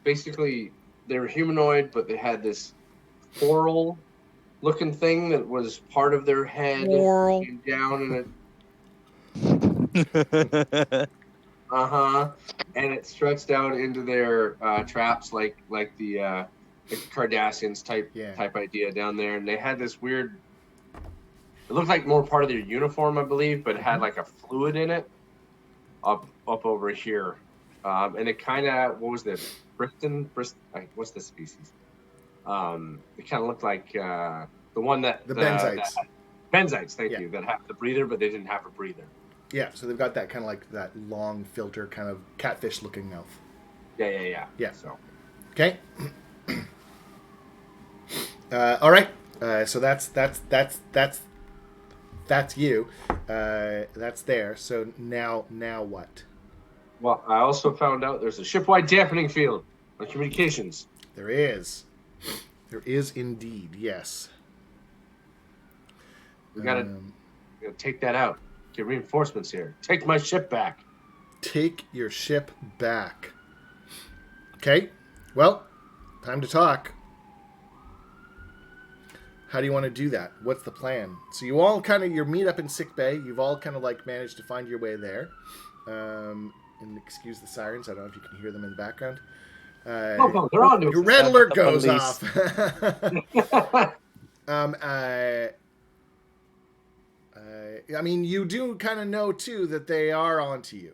basically they were humanoid, but they had this oral looking thing that was part of their head came down and and it stretched out into their traps like the Cardassians type idea down there, and they had this weird. It looked like more part of their uniform, I believe, but it had like a fluid in it up over here, and it kind of what's the species? It kind of looked like the one that the benzites. Benzites, thank you. That have the breather, but they didn't have a breather. Yeah, so they've got that kind of like that long filter, kind of catfish-looking mouth. Yeah. So, okay. All right. So that's you. That's there. So now what? Well, I also found out there's a ship-wide dampening field on communications. There is. There is indeed. Yes. We gotta take that out. Get reinforcements here. Take my ship back. Take your ship back. Okay. Well, time to talk. How do you want to do that? What's the plan? So you all you meet up in sick bay. You've all kind of like managed to find your way there. And excuse the sirens. I don't know if you can hear them in the background. No, they're on. Your red alert goes off. I mean, you do kind of know, too, that they are onto you.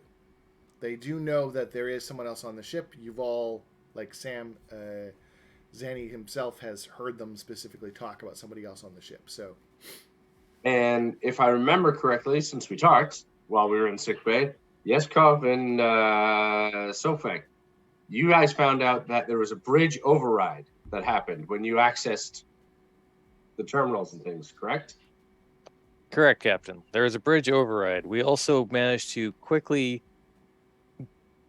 They do know that there is someone else on the ship. You've all, like Sam, Zanny himself has heard them specifically talk about somebody else on the ship. So, and if I remember correctly, since we talked while we were in sickbay, Yeskov and Sofek, you guys found out that there was a bridge override that happened when you accessed the terminals and things, correct? Correct, Captain. There was a bridge override. We also managed to quickly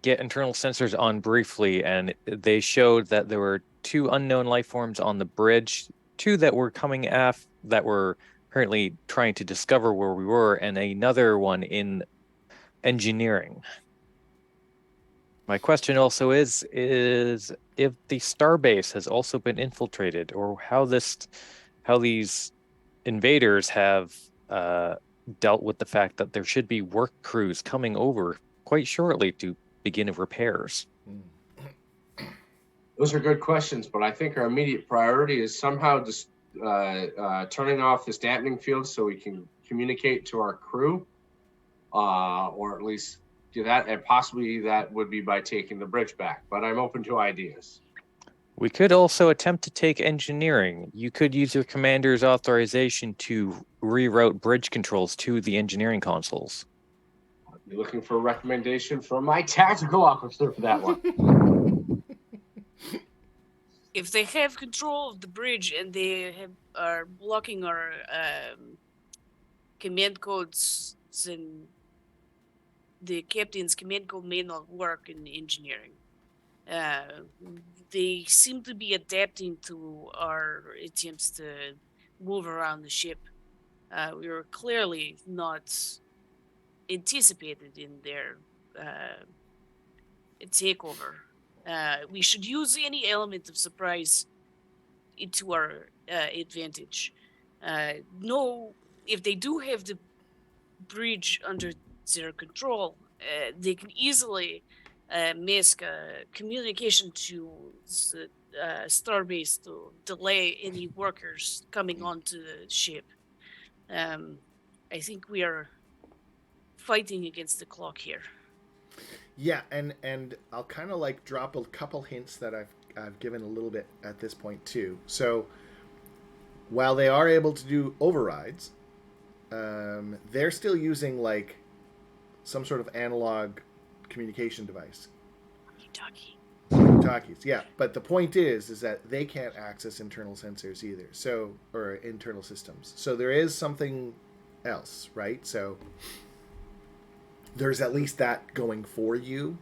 get internal sensors on briefly, and they showed that there were 2 unknown life forms on the bridge, 2 that were coming that were currently trying to discover where we were, and another one in engineering. My question also is if the starbase has also been infiltrated, or how these invaders have dealt with the fact that there should be work crews coming over quite shortly to begin repairs. Those are good questions, but I think our immediate priority is somehow just turning off this dampening field so we can communicate to our crew, or at least do that, and possibly that would be by taking the bridge back, but I'm open to ideas. We could also attempt to take engineering. You could use your commander's authorization to reroute bridge controls to the engineering consoles. I'll be looking for a recommendation from my tactical officer for that one. If they have control of the bridge and they are blocking our command codes, then the captain's command code may not work in engineering. They seem to be adapting to our attempts to move around the ship. We were clearly not anticipated in their takeover. We should use any element of surprise to our advantage. No, if they do have the bridge under their control, they can easily mask communication to Starbase to delay any workers coming onto the ship. I think we are fighting against the clock here. Yeah, and I'll kind of like drop a couple hints that I've given a little bit at this point too. So while they are able to do overrides, they're still using like some sort of analog communication device. Talkies, yeah. But the point is that they can't access internal sensors either. So, or internal systems. So there is something else, right? So there's at least that going for you.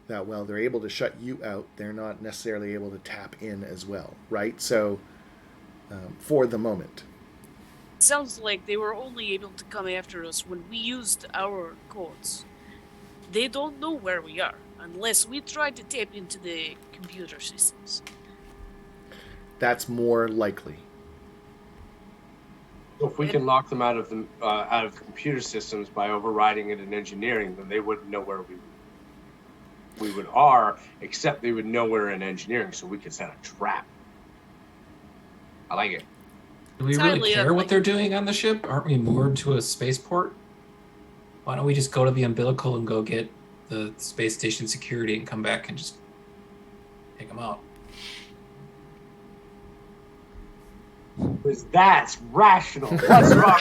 That while they're able to shut you out, they're not necessarily able to tap in as well, right? So for the moment. Sounds like they were only able to come after us when we used our codes. They don't know where we are unless we try to tap into the computer systems. That's more likely. So if we can lock them out of the computer systems by overriding it in engineering, then they wouldn't know where we are, except they would know we're in engineering, so we could set a trap. I like it. Do we really care what they're doing on the ship? Aren't we moored to a spaceport? Why don't we just go to the umbilical and go get the space station security and come back and just take them out? Because that's rational. What's wrong?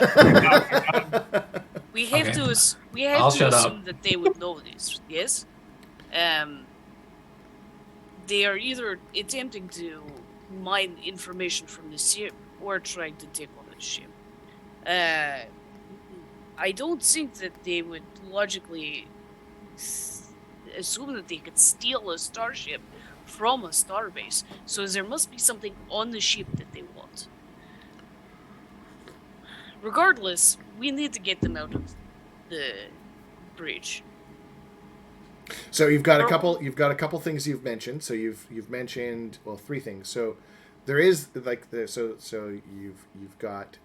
We have to assume that they would know this. Yes. They are either attempting to mine information from the ship or trying to take on the ship. I don't think that they would logically assume that they could steal a starship from a starbase. So there must be something on the ship that they want. Regardless, we need to get them out of the bridge. So you've got a couple things you've mentioned. So you've mentioned, well, 3 things. So there is like so you've got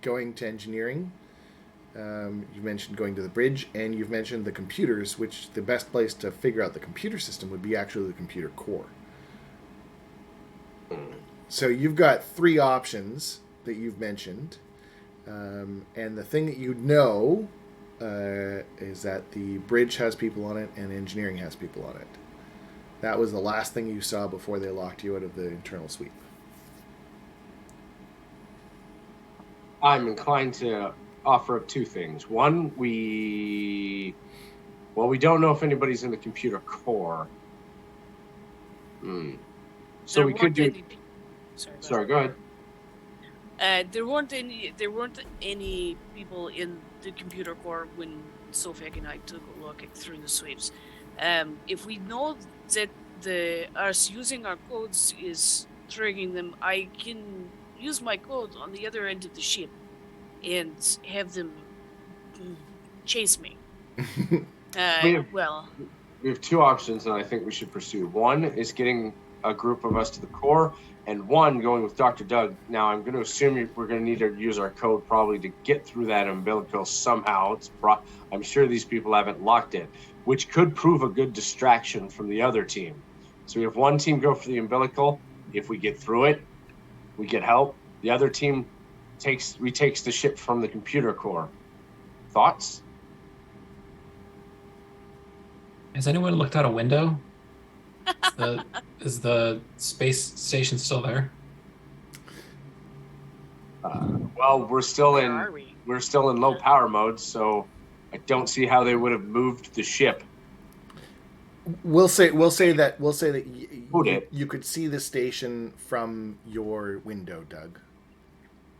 going to engineering. You mentioned going to the bridge, and you've mentioned the computers, which the best place to figure out the computer system would be actually the computer core. So you've got 3 options that you've mentioned, and the thing that you know is that the bridge has people on it and engineering has people on it. That was the last thing you saw before they locked you out of the internal sweep. I'm inclined to offer up 2 things. One, we don't know if anybody's in the computer core. So we could do. Sorry, go ahead. There weren't any people in the computer core when Sofek and I took a look through the sweeps. If we know that us using our codes is triggering them, I can use my code on the other end of the ship and have them chase me. We have 2 options that I think we should pursue. One is getting a group of us to the core, and one going with Dr. Doug. Now, I'm going to assume we're going to need to use our code probably to get through that umbilical somehow. I'm sure these people haven't locked it, which could prove a good distraction from the other team. So we have one team go for the umbilical. If we get through it, we get help. The other team takes the ship from the computer core. Thoughts? Has anyone looked out a window? Is the space station still there? Well, we're still in low power mode, so I don't see how they would have moved the ship. We'll say that you could see the station from your window, Doug.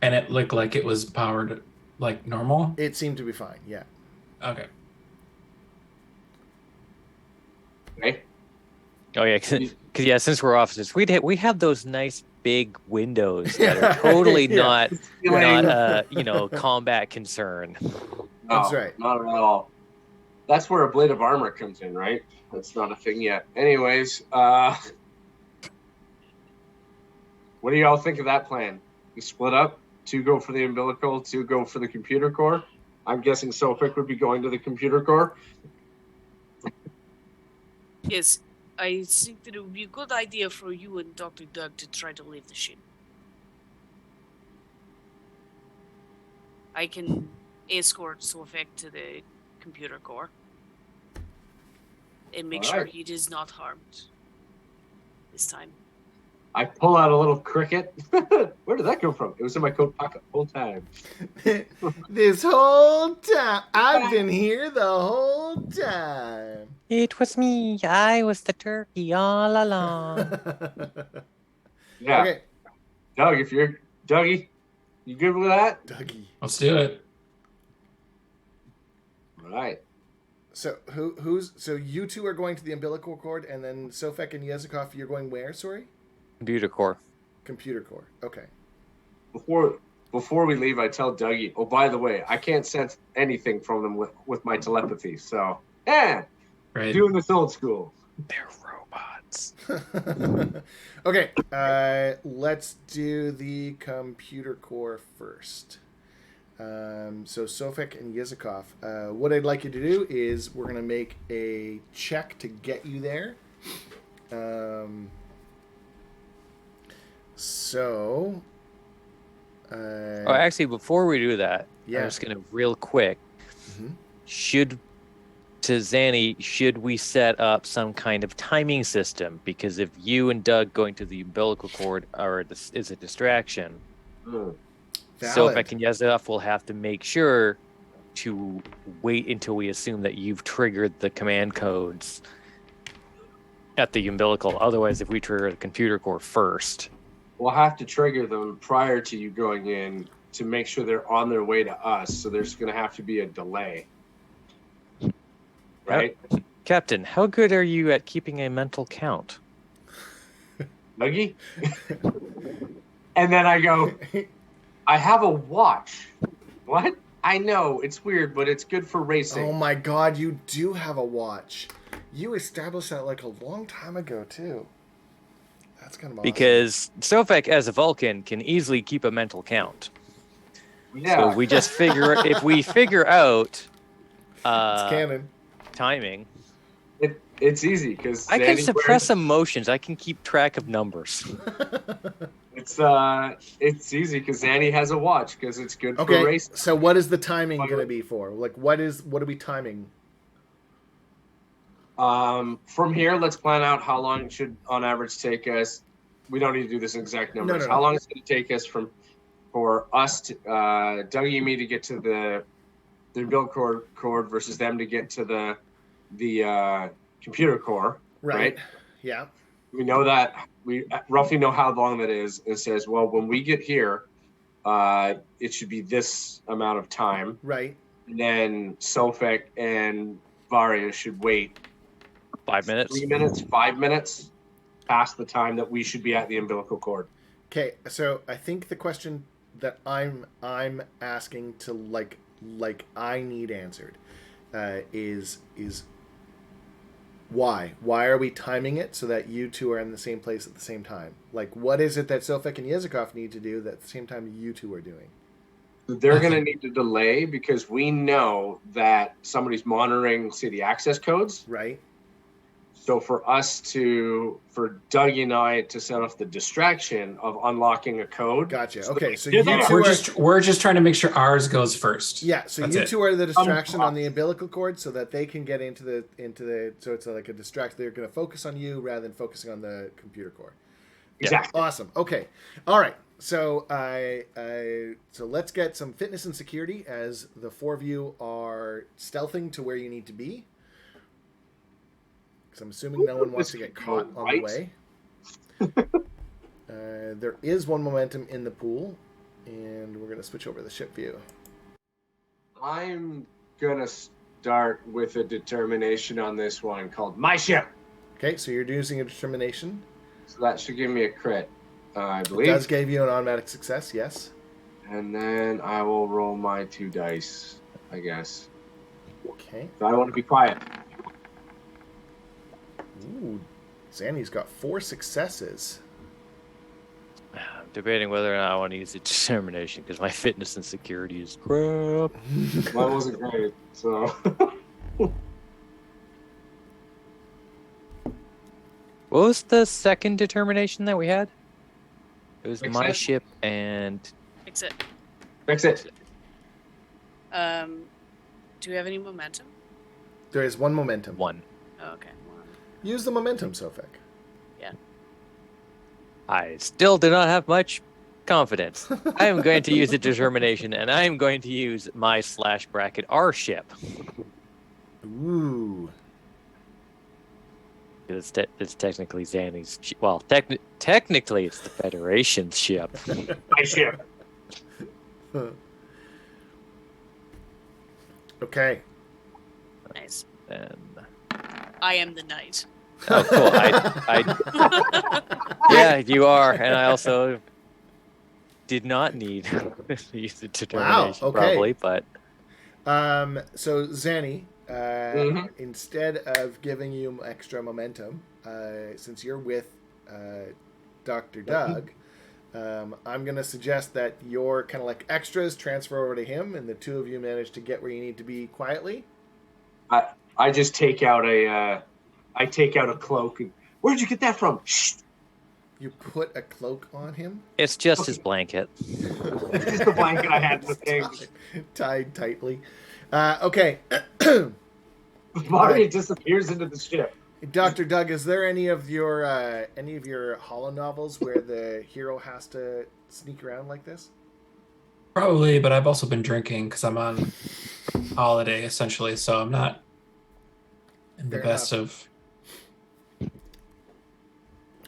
And it looked like it was powered like normal? It seemed to be fine, yeah. Okay. Okay. Oh yeah, because since we're officers, we have those nice big windows that are totally not combat concern. No, that's right. Not at all. That's where a blade of armor comes in, right? That's not a thing yet. Anyways, what do y'all think of that plan? We split up, 2 go for the umbilical, 2 go for the computer core. I'm guessing Sofik would be going to the computer core. Yes, I think that it would be a good idea for you and Dr. Doug to try to leave the ship. I can escort Sofek to the computer core and make sure he is not harmed this time. I pull out a little cricket. Where did that come from? It was in my coat pocket the whole time. This whole time. I've been here the whole time. It was me. I was the turkey all along. Yeah. Okay. Dougie, you good with that? Dougie. Let's do it. All right. So so you two are going to the umbilical cord, and then Sofek and Yezikov, you're going where, sorry? Computer core. Computer core. Okay. Before we leave, I tell Dougie, oh, by the way, I can't sense anything from them with my telepathy. So, Right. doing this old school. They're robots. Okay. Let's do the computer core first. So Sofek and Yezikov, what I'd like you to do is we're going to make a check to get you there. Actually, before we do that, Yeah. I'm just gonna real quick. Mhm. Should we set up some kind of timing system? Because if you and Doug going to the umbilical cord is a distraction, Mm. so if I Valid. can Yazef will have to make sure to wait until we assume that you've triggered the command codes at the umbilical. Otherwise, if we trigger the computer core first, We'll have to trigger them prior to you going in to make sure they're on their way to us. So there's going to have to be a delay. Right? Captain, how good are you at keeping a mental count? Dougie? And then I go, I have a watch. What? I know, it's weird, but it's good for racing. Oh my god, you do have a watch. You established that like a long time ago, too. That's kind of awesome. Because Sofek, as a Vulcan, can easily keep a mental count. Yeah. So we just if we figure out It's canon. timing, it's easy because I can suppress emotions. I can keep track of numbers. It's easy because Zanny has a watch because it's good for Okay, racing. so what is the timing going to be for? Like, what are we timing? From here, let's plan out how long it should, on average, take us. We don't need to do this in exact numbers. No. How long it's going to take us for us to Dougie and me to get to the umbilical cord versus them to get to the computer core. Right? Yeah. We know that. We roughly know how long that is. It says, well, when we get here, it should be this amount of time. Right. And then Sofek and Varia should wait 5 minutes. 3 minutes, 5 minutes past the time that we should be at the umbilical cord. Okay, so I think the question that I'm asking to like I need answered is why? Why are we timing it so that you two are in the same place at the same time? Like, what is it that Sofek and Yezikov need to do that at the same time you two are doing? They're going to need to delay because we know that somebody's monitoring city access codes. Right. So for Dougie and I to set off the distraction of unlocking a code. Gotcha. Okay, so Yeah, you two We're just trying to make sure ours goes first. Yeah, so That's you it. two are the distraction on the umbilical cord so that they can get into the so it's like a distract. They're going to focus on you rather than focusing on the computer core. Exactly. Awesome. Okay. All right. So so let's get some fitness and security as the four of you are stealthing to where you need to be. Because I'm assuming no one wants to get caught on the way. There is one momentum in the pool, and we're going to switch over to the ship view. I'm going to start with a determination on this one called My Ship. Okay, so you're using a determination. So that should give me a crit, I It believe. does give you an automatic success, yes. And then I will roll my 2 dice, I guess. Okay. So I want to be quiet. Ooh, Zanny's got 4 successes. I'm debating whether or not I want to use the determination because my fitness and security is crap. Mine wasn't great, so. What was the second determination that we had? It was Fix my it. ship and Fix it. Fix it. Do we have any momentum? There is one momentum. 1. Oh, okay. One. Use the momentum, Sofek. I still do not have much confidence. I am going to use a determination, and I am going to use my /R ship. Ooh. It's technically Zanny's. Well, technically it's the Federation's ship. My ship. Okay. Nice. And I am the knight. oh, cool. Yeah, you are, and I also did not need to use the determination, okay. probably, but So Zanny, Mhm. instead of giving you extra momentum, since you're with Dr. Doug, I'm going to suggest that your kind of like extras transfer over to him, and the two of you manage to get where you need to be quietly. I just take out a cloak. And, where'd you get that from? Shh. You put a cloak on him. it's just his blanket. It's just the blanket I had in the thing. Tied tightly. Okay. Mario disappears into the ship. Dr. Doug, is there any of your holo novels where the hero has to sneak around like this? Probably, but I've also been drinking because I'm on holiday essentially, so I'm not in the Fair best enough. of.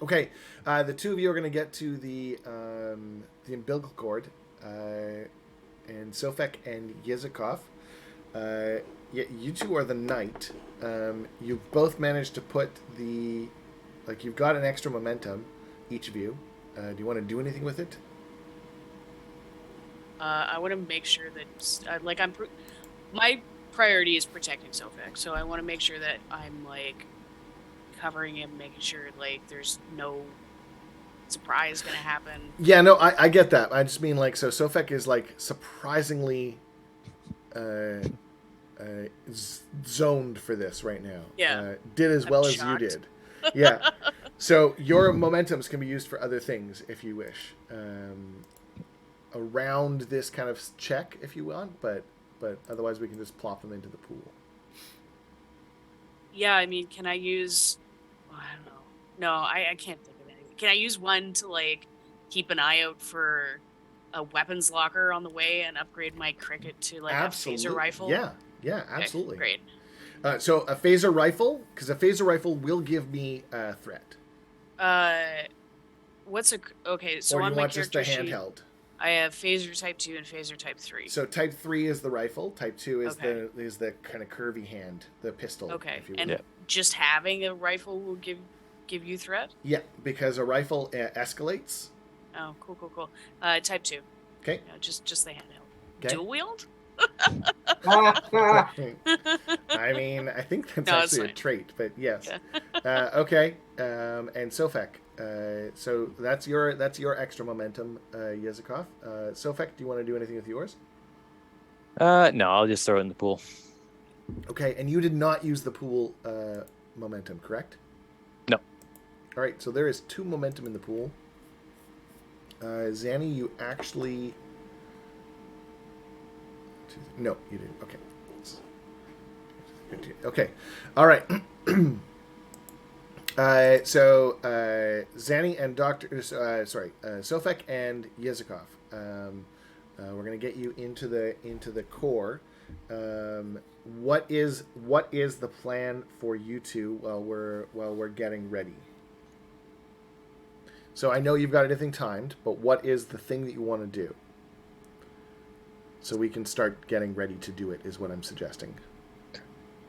Okay, the two of you are going to get to the umbilical cord, and Sofek and Yezikov. You two are the knight. You've both managed to put you've got an extra momentum, each of you. Do you want to do anything with it? I want to make sure that, my priority is protecting Sofek, so I want to make sure that I'm, covering him, making sure, there's no surprise going to happen. Yeah, no, I get that. I just mean, so Sofek is, surprisingly zoned for this right now. Yeah. Did as well as you did. Yeah. So your momentums can be used for other things if you wish. Around this kind of check if you want, but otherwise we can just plop them into the pool. Yeah, I mean, can I use... I don't know. No, I can't think of anything. Can I use one to, keep an eye out for a weapons locker on the way and upgrade my cricket to, a phaser rifle? Yeah, absolutely. Okay, great. So a phaser rifle, because a phaser rifle will give me a threat. Okay, so or do on you my want just the character sheet, handheld? I have phaser type 2 and phaser type 3. So type 3 is the rifle, type 2 is Okay. the kind of curvy hand, the pistol. Okay, if you and will. just having a rifle will give you threat? Yeah, because a rifle escalates. Oh, cool. Type 2. Okay. No, just the handheld. Okay. Dual wield? I mean, I think that's No, it's actually a fine. trait, but yes. Yeah. Okay. And Sofek. So that's your extra momentum, Yezikov. Sofek, do you want to do anything with yours? No, I'll just throw it in the pool. Okay, and you did not use the pool momentum, correct? No. All right, so there is 2 momentum in the pool. Zanny, you actually... No, you didn't. Okay. Okay. All right. So Zanny and Sofek and Yezikov. We're gonna get you into the core. What is the plan for you two while we're getting ready? So I know you've got everything timed, but what is the thing that you want to do? So we can start getting ready to do it, is what I'm suggesting.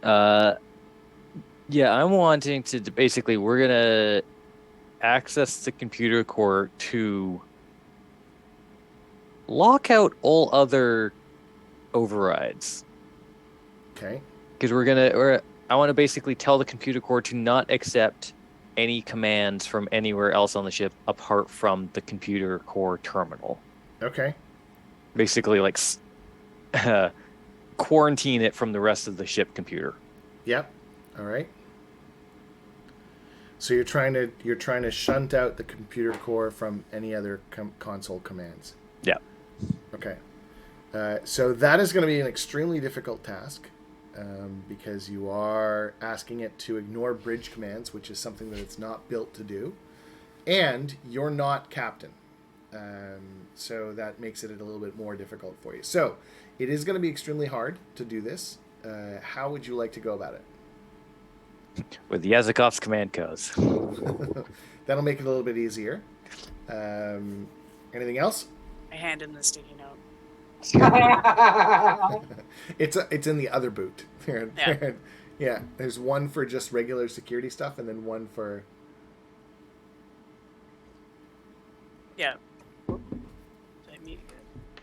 Yeah, I'm wanting to basically, we're gonna access the computer core to lock out all other overrides. Okay. Because I want to basically tell the computer core to not accept any commands from anywhere else on the ship apart from the computer core terminal. Okay. Basically, quarantine it from the rest of the ship computer. Yep. All right. So you're trying to shunt out the computer core from any other console commands. Yeah. Okay. So that is going to be an extremely difficult task because you are asking it to ignore bridge commands, which is something that it's not built to do. And you're not captain. So that makes it a little bit more difficult for you. So it is going to be extremely hard to do this. How would you like to go about it? With Yazakov's command codes. That'll make it a little bit easier. Anything else? I hand him the sticky note. It's in the other boot. Yeah. Yeah, there's one for just regular security stuff, and then one for. Yeah. Did I mute you?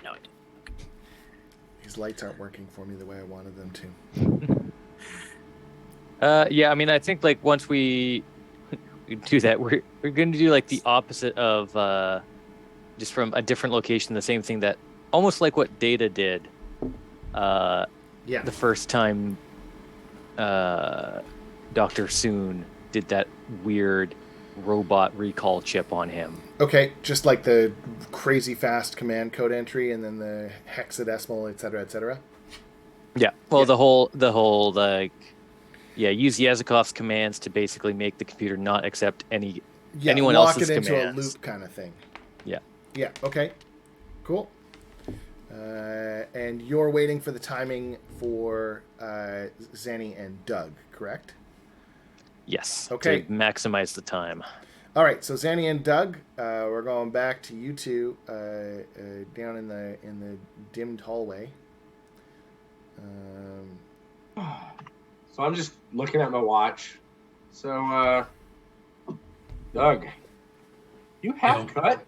No, I didn't. Okay. These lights aren't working for me the way I wanted them to. Yeah, I mean, I think like once we do that, we're going to do like the opposite of just from a different location, the same thing that almost like what Data did. Yeah. The first time Dr. Soon did that weird robot recall chip on him. Okay, just like the crazy fast command code entry, and then the hexadecimal, et cetera, Yeah. Well, Yeah. the whole like, yeah, use Yazakov's commands to basically make the computer not accept anyone lock else's it into commands. a loop kind of thing. Yeah. Yeah. Okay. Cool. And you're waiting for the timing for Zanny and Doug, correct? Yes. Okay. To maximize the time. All right. So Zanny and Doug, we're going back to you two down in the dimmed hallway. So I'm just looking at my watch. So, Doug, you half cut?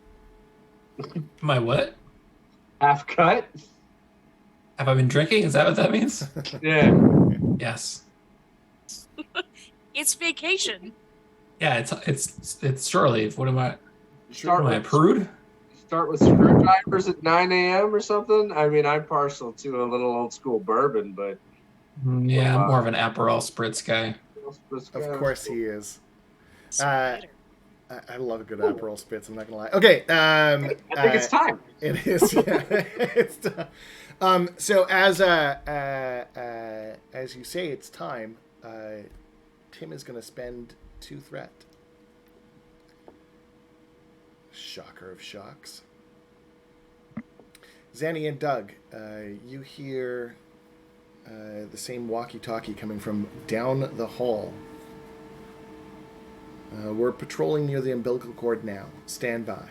My what? Half cut? Have I been drinking? Is that what that means? Yeah. Yes. It's vacation. Yeah, it's shore leave. What am I? Start Am I a with, prude? start with screwdrivers at 9 a.m. or something? I mean, I'm partial to a little old school bourbon, but... Yeah, I'm more of an Aperol spritz guy. Of course he is. Spider. I love a good Aperol Spritz. I'm not gonna lie. Okay. I think it's time. It is. Yeah, it's time. So as you say, it's time. Tim is gonna spend 2 threat. Shocker of shocks. Zanny and Doug, you hear the same walkie-talkie coming from down the hall. We're patrolling near the umbilical cord now. Stand by.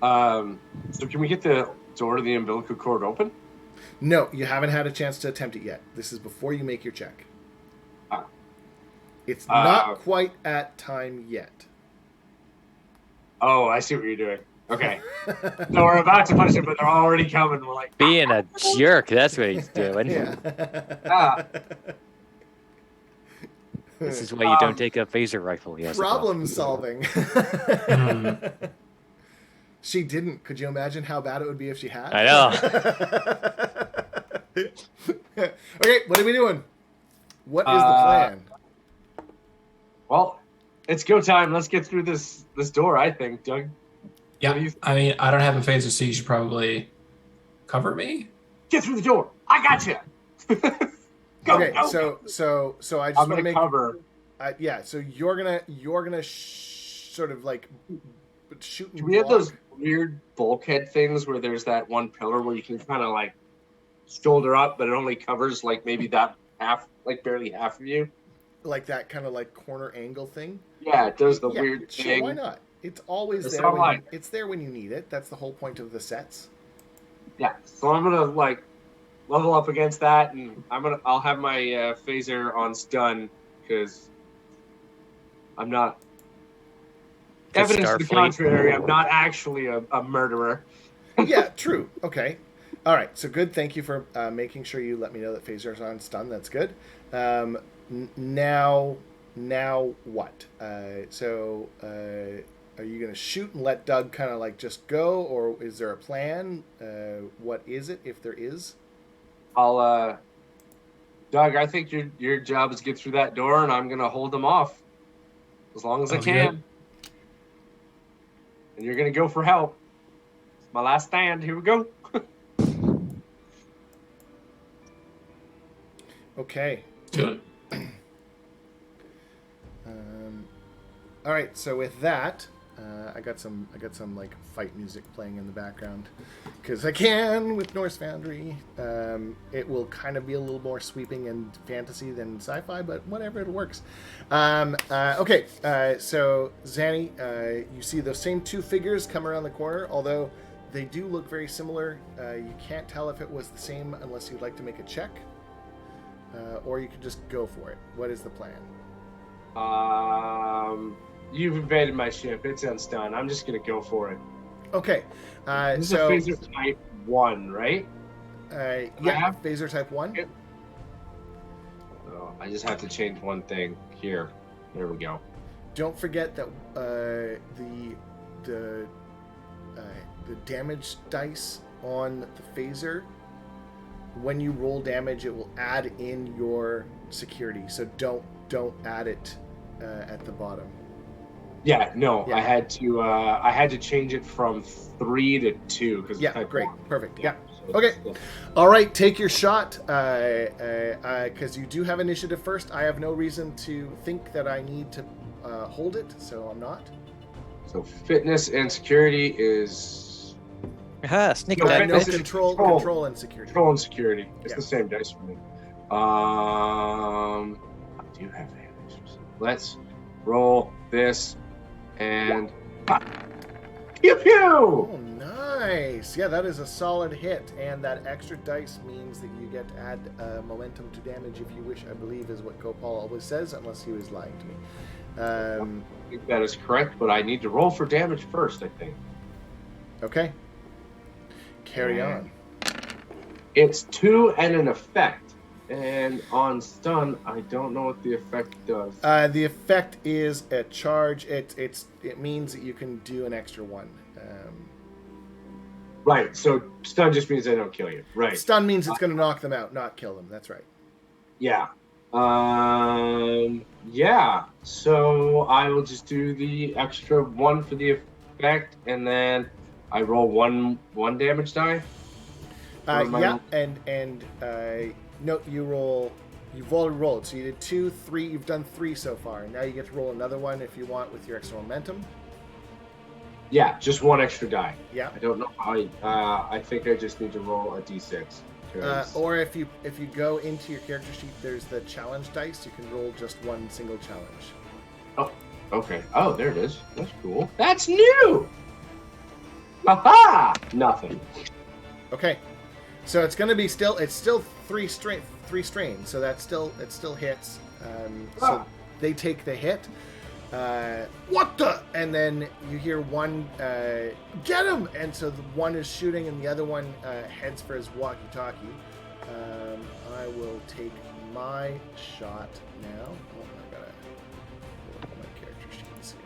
So can we get the door to the umbilical cord open? No, you haven't had a chance to attempt it yet. This is before you make your check. Ah. It's not quite at time yet. Oh, I see what you're doing. Okay. So we're about to punch it, but they're already coming. We're like, Being a jerk, that's what he's doing. Yeah. ah. This is why you don't take a phaser rifle. Yazakov. Problem solving. She didn't. Could you imagine how bad it would be if she had? I know. Okay, what are we doing? What is the plan? Well, it's go time. Let's get through this door, I think, Doug. Yeah, What do you I mean, I don't have a phaser, so you should probably cover me. Get through the door. I got you. Go, Okay, go. so I just I'm want to gonna make cover. yeah. So you're gonna sort of like shoot and Do we have block? those weird bulkhead things where there's that one pillar where you can kind of like shoulder up, but it only covers like maybe that half, like barely half of you? Like that kind of like corner angle thing? Yeah, it does the Yeah, weird sure, thing. why not? It's always It's there. not like- It's there when you need it. That's the whole point of the sets. Yeah, so I'm gonna like level up against that, and I'll have my phaser on stun because I'm not. The Evidence to the Starfleet. contrary, I'm not actually a murderer. Yeah, true. Okay. All right. So good. Thank you for making sure you let me know that phaser's on stun. That's good. Now what? Are you going to shoot and let Doug kind of like just go, or is there a plan? What is it, if there is? Doug, I think your job is to get through that door, and I'm gonna hold them off as long as I Sounds can. good. And you're gonna go for help. It's my last stand. Here we go. Okay. Do it. All right. So with that, I got some like fight music playing in the background because I can with Norse Foundry. It will kind of be a little more sweeping and fantasy than sci-fi, but whatever, it works. Okay. So Zanny, you see those same two figures come around the corner, although they do look very similar. You can't tell if it was the same unless you'd like to make a check, or you could just go for it. What is the plan? You've invaded my ship. It's unstunned. I'm just gonna go for it. Okay. This So is a phaser type 1, right? yeah, phaser type 1. Yep. Oh, I just have to change one thing here. There we go. Don't forget that the damage dice on the phaser, when you roll damage, it will add in your security. So don't add it at the bottom. Yeah, no, Yeah. I had to change it from 3 to 2 because Yeah, great, perfect. Yeah. So Okay. All right, take your shot. Because you do have initiative first. I have no reason to think that I need to hold it, so I'm not. So fitness and security is Ha, sneak No, attack. No, fitness bitch. is control and security. control and security. It's Yeah. the same dice for me. I do have advantage. Let's roll this and pew pew. Oh, nice. Yeah, that is a solid hit, and that extra dice means that you get to add momentum to damage if you wish, I believe is what Copal always says, unless he was lying to me. I think that is correct, but I need to roll for damage first, I think. Okay. Carry on. It's 2 and an effect. And on stun, I don't know what the effect does. The effect is a charge. It means that you can do an extra one. Right, so stun just means I don't kill you. Right. Stun means it's going to knock them out, not kill them. That's right. Yeah. Yeah. So I will just do the extra 1 for the effect, and then I roll one damage die. Yeah, and no, you've already rolled. So you did 2, 3. You've done 3 so far. Now you get to roll another one if you want with your extra momentum. Yeah, just 1 extra die. Yeah. I don't know how. I think I just need to roll a d6. Or if you go into your character sheet, there's the challenge dice. You can roll just 1 single challenge. Oh, okay. Oh, there it is. That's cool. That's new. Aha! Nothing. Okay, so it's going to be still 3 strain, so it still hits. So they take the hit. What the? And then you hear one get him, and so the one is shooting, and the other one heads for his walkie-talkie. I will take my shot now. Oh, I gotta open my character sheets here.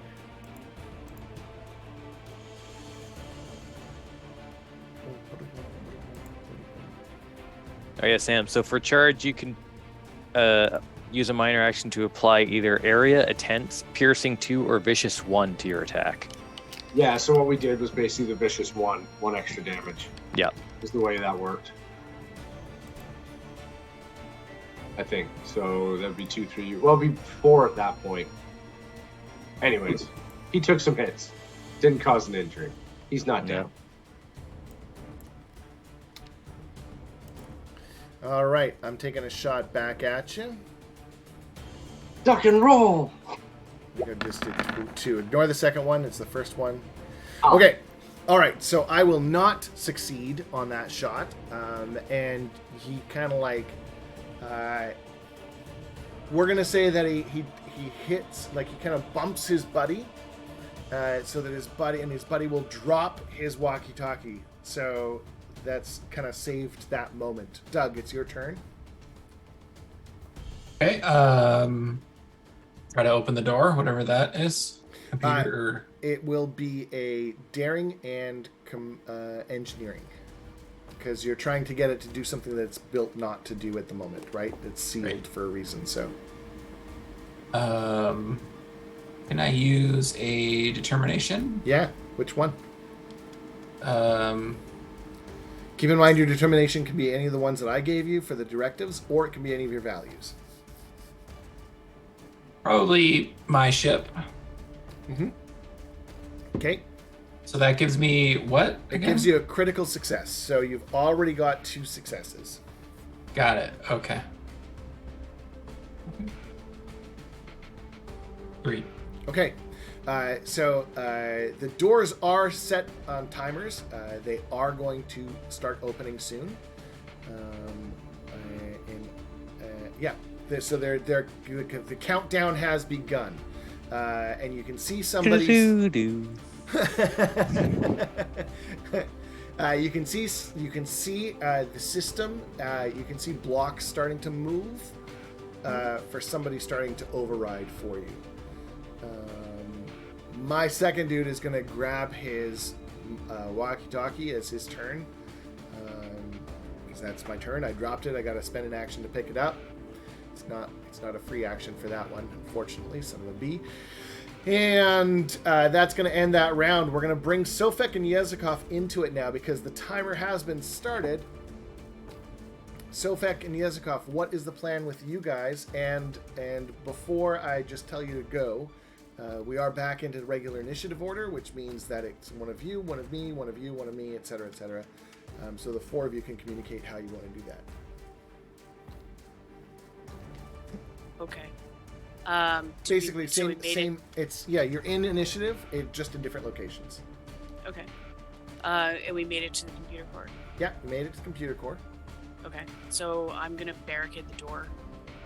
Oh yeah, Sam. So for charge, you can use a minor action to apply either area, intense, piercing 2, or vicious 1 to your attack. Yeah, so what we did was basically the vicious 1 extra damage. Yeah. Is the way that worked. I think. So that'd be 2, 3. Well, it'd be 4 at that point. Anyways, he took some hits. Didn't cause an injury. He's not down. All right, I'm taking a shot back at you. Duck and roll. I just did 2. Ignore the second one. It's the first one. Oh. Okay. All right. So I will not succeed on that shot. And he kind of like, we're gonna say that he hits, like he kind of bumps his buddy, so that his buddy will drop his walkie-talkie. So that's kind of saved that moment. Doug, it's your turn. Okay. Try to open the door, whatever that is. Computer. It will be a daring and engineering, because you're trying to get it to do something that's built not to do at the moment, right? It's sealed Right. for a reason. So, Can I use a determination? yeah. Which one? Um, Keep in mind your determination can be any of the ones that I gave you for the directives, or it can be any of your values. Probably my ship. Okay. So that gives me what? It Again? gives you a critical success. So you've already got 2 successes. Got it. Okay. 3. Okay. So the doors are set on timers. They are going to start opening soon. Yeah. So the countdown has begun, and you can see somebody's. Doo-doo-doo. You can see the system. You can see blocks starting to move for somebody starting to override for you. My second dude is going to grab his walkie-talkie as his turn, because that's my turn. I dropped it. I got to spend an action to pick it up. It's not a free action for that one, unfortunately. Son of a B. And that's going to end that round. We're going to bring Sofek and Yezikov into it now because the timer has been started. Sofek and Yezikov, what is the plan with you guys? And before I just tell you to go, we are back into the regular initiative order, which means that it's one of you, one of me, one of you, one of me, etc., etc. So the 4 of you can communicate how you want to do that. Okay. Basically, same. It's you're in initiative, just in different locations. Okay. And we made it to the computer core. Yeah, we made it to the computer core. Okay. So I'm gonna barricade the door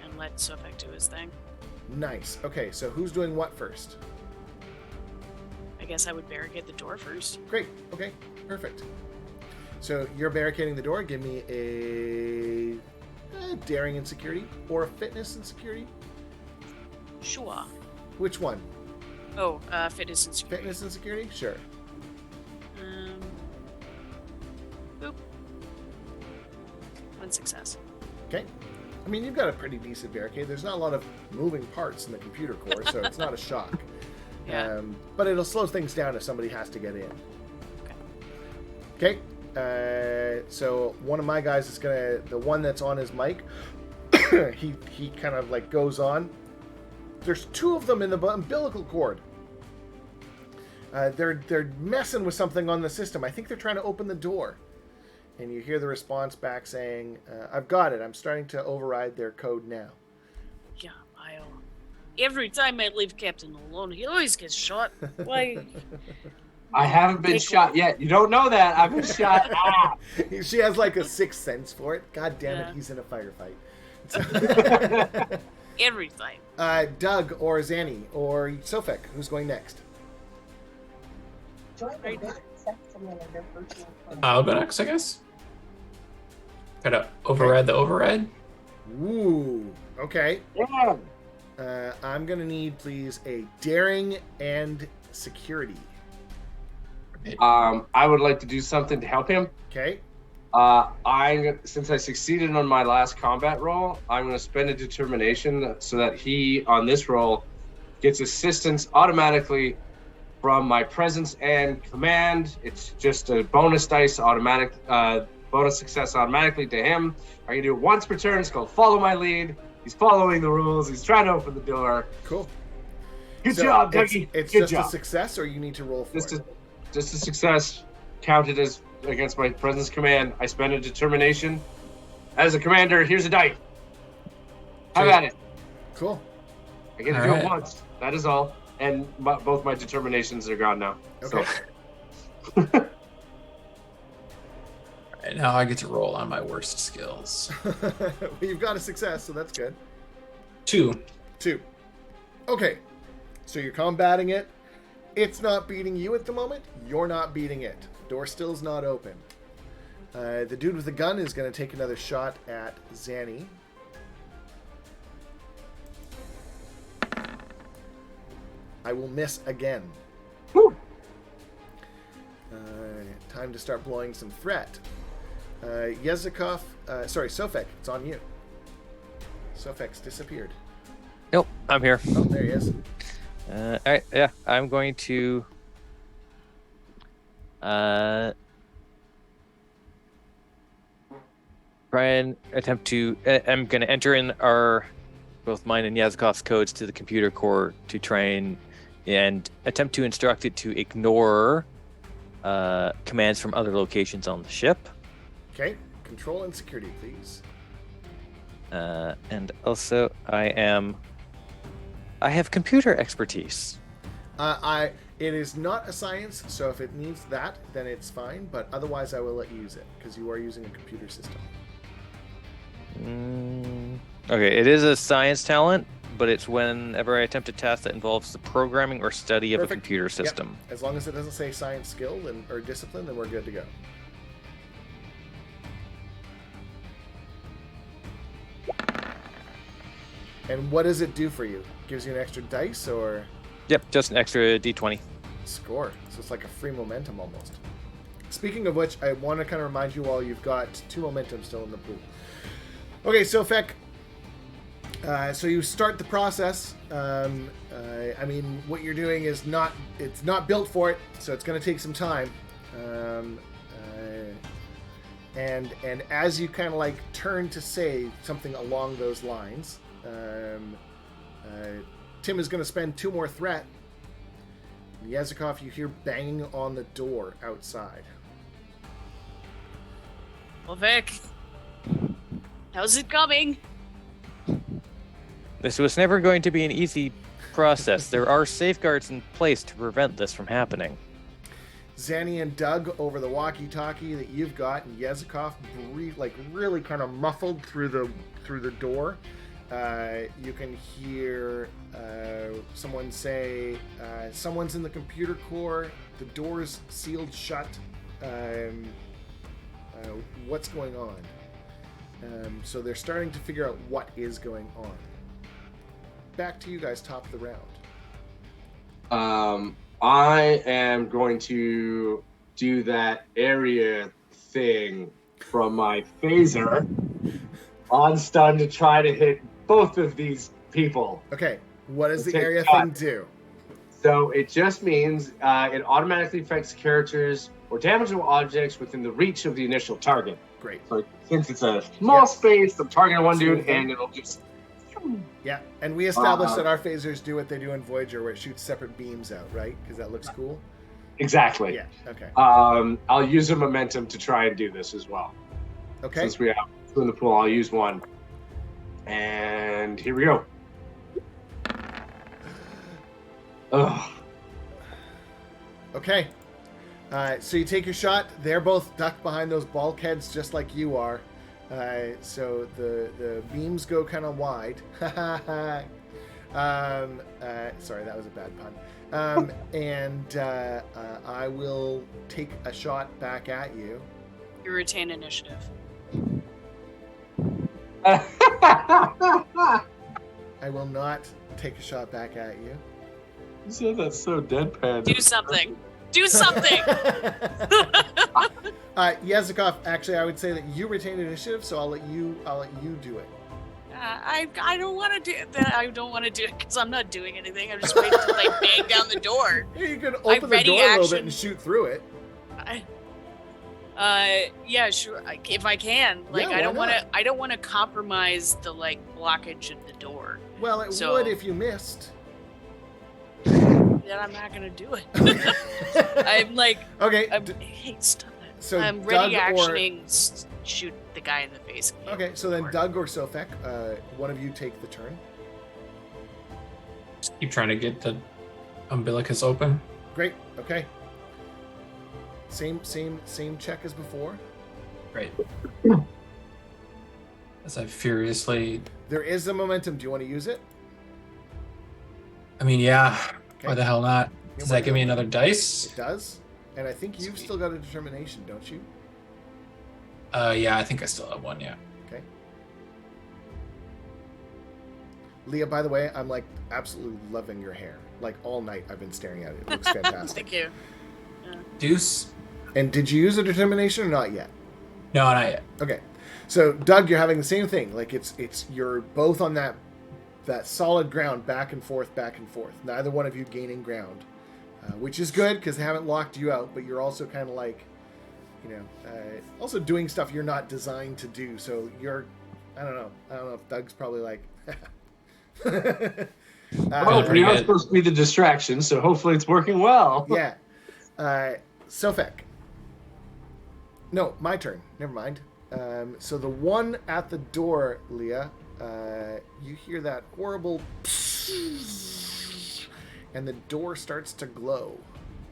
and let Sofek do his thing. Nice. Okay, so who's doing what first? I guess I would barricade the door first. Great. Okay, perfect. So you're barricading the door. Give me a daring and security or a fitness and security. Sure. Which one? Oh, fitness and security. Fitness and security? Sure. Boop. 1 success. Okay. I mean, you've got a pretty decent barricade. There's not a lot of moving parts in the computer core, so it's not a shock. Yeah. But it'll slow things down if somebody has to get in. Okay. So one of my guys is the one that's on his mic, he kind of like goes on. There's 2 of them in the umbilical cord. They're messing with something on the system. I think they're trying to open the door. And you hear the response back saying, I've got it. I'm starting to override their code now. Yeah, every time I leave Captain alone, he always gets shot. Why? I haven't been shot yet. You don't know that. I've been shot. She has like a 6th sense for it. God damn it, he's in a firefight. Every time. Doug or Zanny or Sofek, who's going next? I'll go next, I guess. Gotta override the override. Ooh, okay. Yeah. I'm gonna need, please, a daring and security. I would like to do something to help him. Okay. Since I succeeded on my last combat roll, I'm going to spend a determination so that he, on this roll, gets assistance automatically from my presence and command. It's just a bonus dice, automatic bonus success automatically to him. I can do it once per turn. It's called Follow My Lead. He's following the rules. He's trying to open the door. Cool. Good job, Dougie. It's Good just job. a success, or you need to roll for it? Just a success, counted as against my presence command. I spend a determination. As a commander, here's a die. Have at it. Cool. I get to do it once. That is all. And both my determinations are gone now. Okay. So. Right, now I get to roll on my worst skills. Well, you've got a success, so that's good. 2. 2. Okay. So you're combating it. It's not beating you at the moment. You're not beating it. Door still is not open. The dude with the gun is going to take another shot at Zanny. I will miss again. Woo. Time to start blowing some threat. Yezikov, Sofek, it's on you. Sofek's disappeared. Nope, I'm here. Oh, there he is. All right, yeah, I'm going to try and attempt to. I'm going to enter in both mine and Yazikov's codes to the computer core to try and and attempt to instruct it to ignore commands from other locations on the ship. Okay. Control and security, please. And also, I have computer expertise. It is not a science, so if it needs that, then it's fine. But otherwise, I will let you use it because you are using a computer system. Okay, it is a science talent, but it's whenever I attempt a task that involves the programming or study of a computer system. Yep. As long as it doesn't say science skill or discipline, then we're good to go. And what does it do for you? Gives you an extra dice or? Yep, just an extra d20. Score. So it's like a free momentum almost. Speaking of which, I want to kind of remind you all you've got 2 momentum still in the pool. Okay, so Feck, so you start the process. I mean, what you're doing is it's not built for it, so it's going to take some time. And as you kind of like turn to say something along those lines, Tim is going to spend 2 more threat. Yazikov, you hear banging on the door outside. Well, Vic, how's it coming? This was never going to be an easy process. There are safeguards in place to prevent this from happening. Zanny and Doug over the walkie-talkie that you've got, and Yazikov really kind of muffled through the door. You can hear someone say, someone's in the computer core, the door's sealed shut, what's going on? So they're starting to figure out what is going on. Back to you guys, top of the round. I am going to do that area thing from my phaser on stun to try to hit both of these people. Okay, what does the Take area shot. thing do? So it just means it automatically affects characters or damageable objects within the reach of the initial target. Great. So since it's a small space, I'm targeting one dude, Absolutely. and it'll just... Yeah, and we established that our phasers do what they do in Voyager, where it shoots separate beams out, right? Because that looks cool. Exactly. Yeah, okay. I'll use a momentum to try and do this as well. Okay. Since we have 2 in the pool, I'll use 1. And here we go. Ugh. Okay. So you take your shot. They're both ducked behind those bulkheads just like you are. So the beams go kind of wide. Sorry, that was a bad pun. And I will take a shot back at you. You retain initiative. I will not take a shot back at you. You said that's so deadpan. Do something. Do something. Yazikov, actually, I would say that you retain initiative, so I'll let you do it. I don't want to do that. I don't want to do it because I'm not doing anything. I'm just waiting to like bang down the door. Yeah, you can open the ready door a little bit action. and shoot through it. Yeah, sure. If I can, like, Yeah, I don't why want not? to. I don't want to compromise the like blockage of the door. Well, it So- would if you missed. Then I'm not gonna do it. I'm like, Okay. hey, stop it. So I'm Doug ready or- actioning. Shoot the guy in the face. Okay, so then Doug or Sofek, one of you take the turn. Just keep trying to get the umbilicus open. Great. Okay. Same check as before. Great. As I furiously... There is a momentum. Do you want to use it? I mean, yeah. Okay. Why the hell not? Does that give me another dice? It does. And I think you've still got a determination, don't you? Yeah, I think I still have 1, yeah. Okay. Leah, by the way, I'm like absolutely loving your hair. Like all night I've been staring at it. It looks fantastic. Thank you. Deuce? And did you use a determination or not yet? No, not yet. Okay. So Doug, you're having the same thing. Like it's you're both on that solid ground, back and forth. Neither one of you gaining ground, which is good because they haven't locked you out. But you're also kind of like, also doing stuff you're not designed to do. So you're, I don't know if Doug's probably like, Well, pretty we are good. supposed to be the distraction, so hopefully it's working well. Yeah. Sofek. No, my turn. Never mind. So the one at the door, Leah, you hear that horrible and the door starts to glow.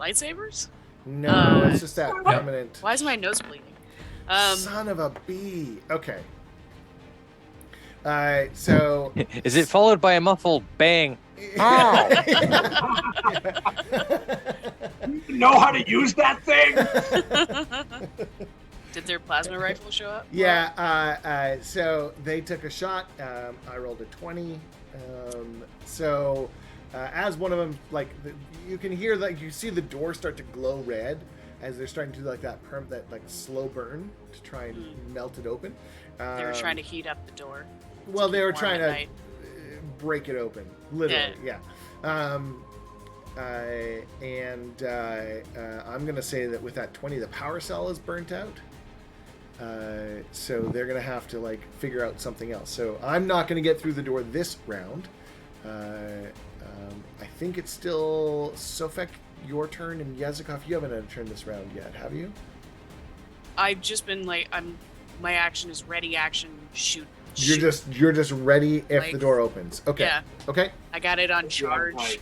Lightsabers? No, it's just that permanent. Why is my nose bleeding? Son of a bee. Okay. So Is it followed by a muffled bang? You know how to use that thing? Did their plasma rifle show up? Yeah, so they took a shot. I rolled a 20. As one of them, like, you can hear, like, you see the door start to glow red as they're starting to do, like, that slow burn to try and melt it open. They were trying to heat up the door. Well, they were warm trying at to night. break it open, literally, yeah. I'm going to say that with that 20, the power cell is burnt out. So they're going to have to, like, figure out something else. So I'm not going to get through the door this round. I think it's still Sofek, your turn, and Yazikov, you haven't had a turn this round yet, have you? I've just been like, my action is ready action, shoot. You're just ready if Like, the door opens. Okay. Yeah. Okay. I got it on charge. Like,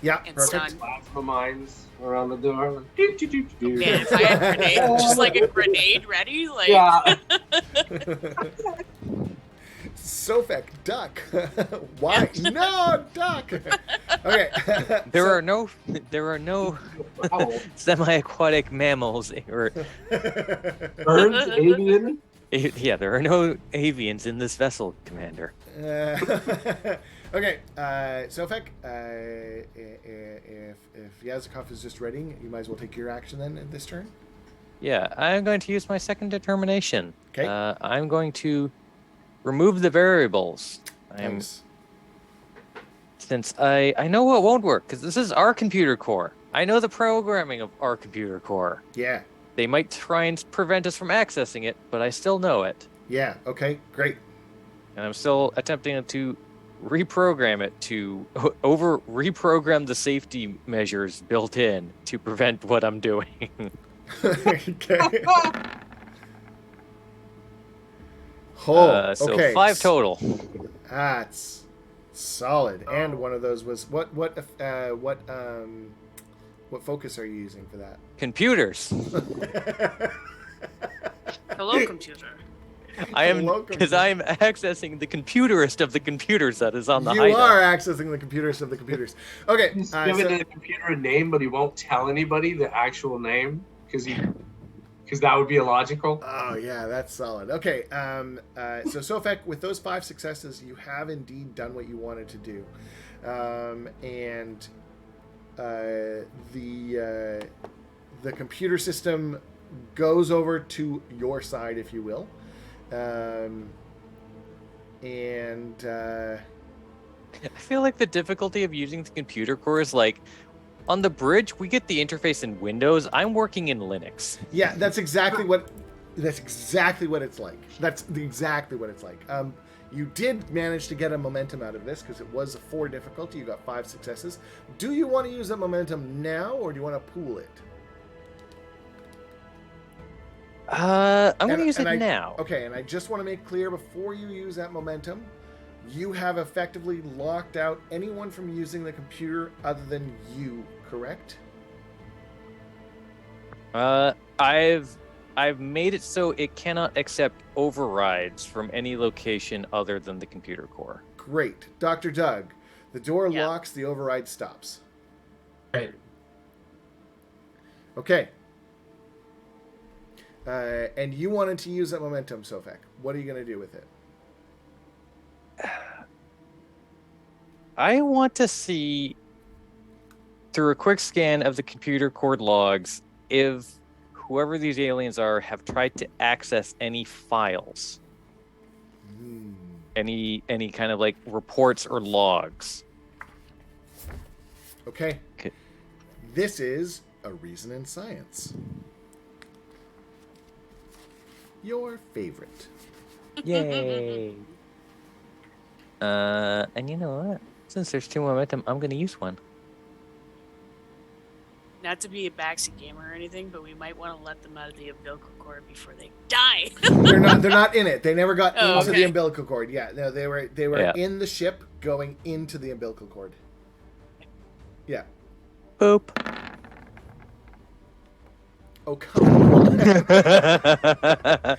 Yeah, And perfect. stun. plasma mines around the door. Man, if I had a grenade, just like a grenade ready, like Yeah. Sofek, duck. Why? No, duck. Okay. There are no semi-aquatic mammals or Birds, alien. yeah, there are no avians in this vessel, Commander. Okay, Sofek, if Yazikov is just ready, you might as well take your action then in this turn. Yeah, I'm going to use my second determination. Okay. I'm going to remove the variables. Thanks. Since I know what won't work, because this is our computer core. I know the programming of our computer core. Yeah. They might try and prevent us from accessing it, but I still know it. Yeah. Okay. Great. And I'm still attempting to reprogram it to reprogram the safety measures built in to prevent what I'm doing. Okay. Oh, So okay. 5 total. That's solid. And one of those was what focus are you using for that? Computers. hello computer. I am Hello, because I am accessing the computerest of the computers that is on the You Haida. are accessing the computers of the computers. Okay. He's so- giving the computer a name, but he won't tell anybody the actual name because that would be illogical. Oh yeah, that's solid. Okay, so Sofek, with those 5 successes, you have indeed done what you wanted to do, and the computer system goes over to your side, if you will, and I feel like the difficulty of using the computer core is like on the bridge we get the interface in Windows. I'm working in Linux. yeah, that's exactly what it's like. That's exactly what it's like. You did manage to get a momentum out of this because it was a 4 difficulty. You got 5 successes. Do you want to use that momentum now, or do you want to pool it? I'm going to use it I- now. Okay, and I just want to make clear before you use that momentum, you have effectively locked out anyone from using the computer other than you, correct? I've made it so it cannot accept overrides from any location other than the computer core. Great. Dr. Doug, the door Yeah. locks, the override stops. Right. Okay. And you wanted to use that momentum, Sofek. What are you going to do with it? I want to see, through a quick scan of the computer core logs, if whoever these aliens are have tried to access any files, any kind of like reports or logs. Okay. Okay. This is a reason in science. Your favorite. Yay! And you know what? Since there's 2 momentum, I'm going to use one. Not to be a backseat gamer or anything, but we might want to let them out of the umbilical cord before they die. They're not in it. They never got Oh, into okay. the umbilical cord. Yeah, no, they were Yeah. in the ship going into the umbilical cord. Yeah. Boop. Oh, come on.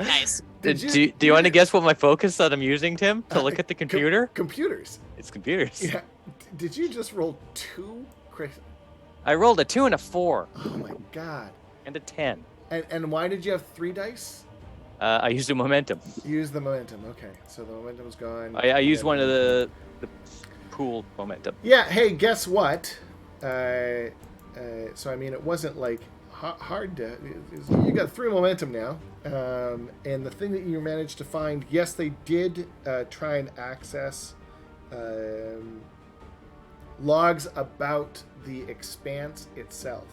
Nice. do you want to guess what my focus that I'm using, Tim, to look at the computer? Computers. It's computers. Yeah. Did you just roll 2? I rolled a 2 and a 4 Oh my god. and a 10. And why did you have 3 dice? I used a momentum. Use the momentum. Okay, so the momentum's gone. I used one of the pool momentum. Yeah. Hey, guess what? So I mean, it wasn't like hard to. You got 3 momentum now, and the thing that you managed to find, yes, they did try and access logs about the Expanse itself,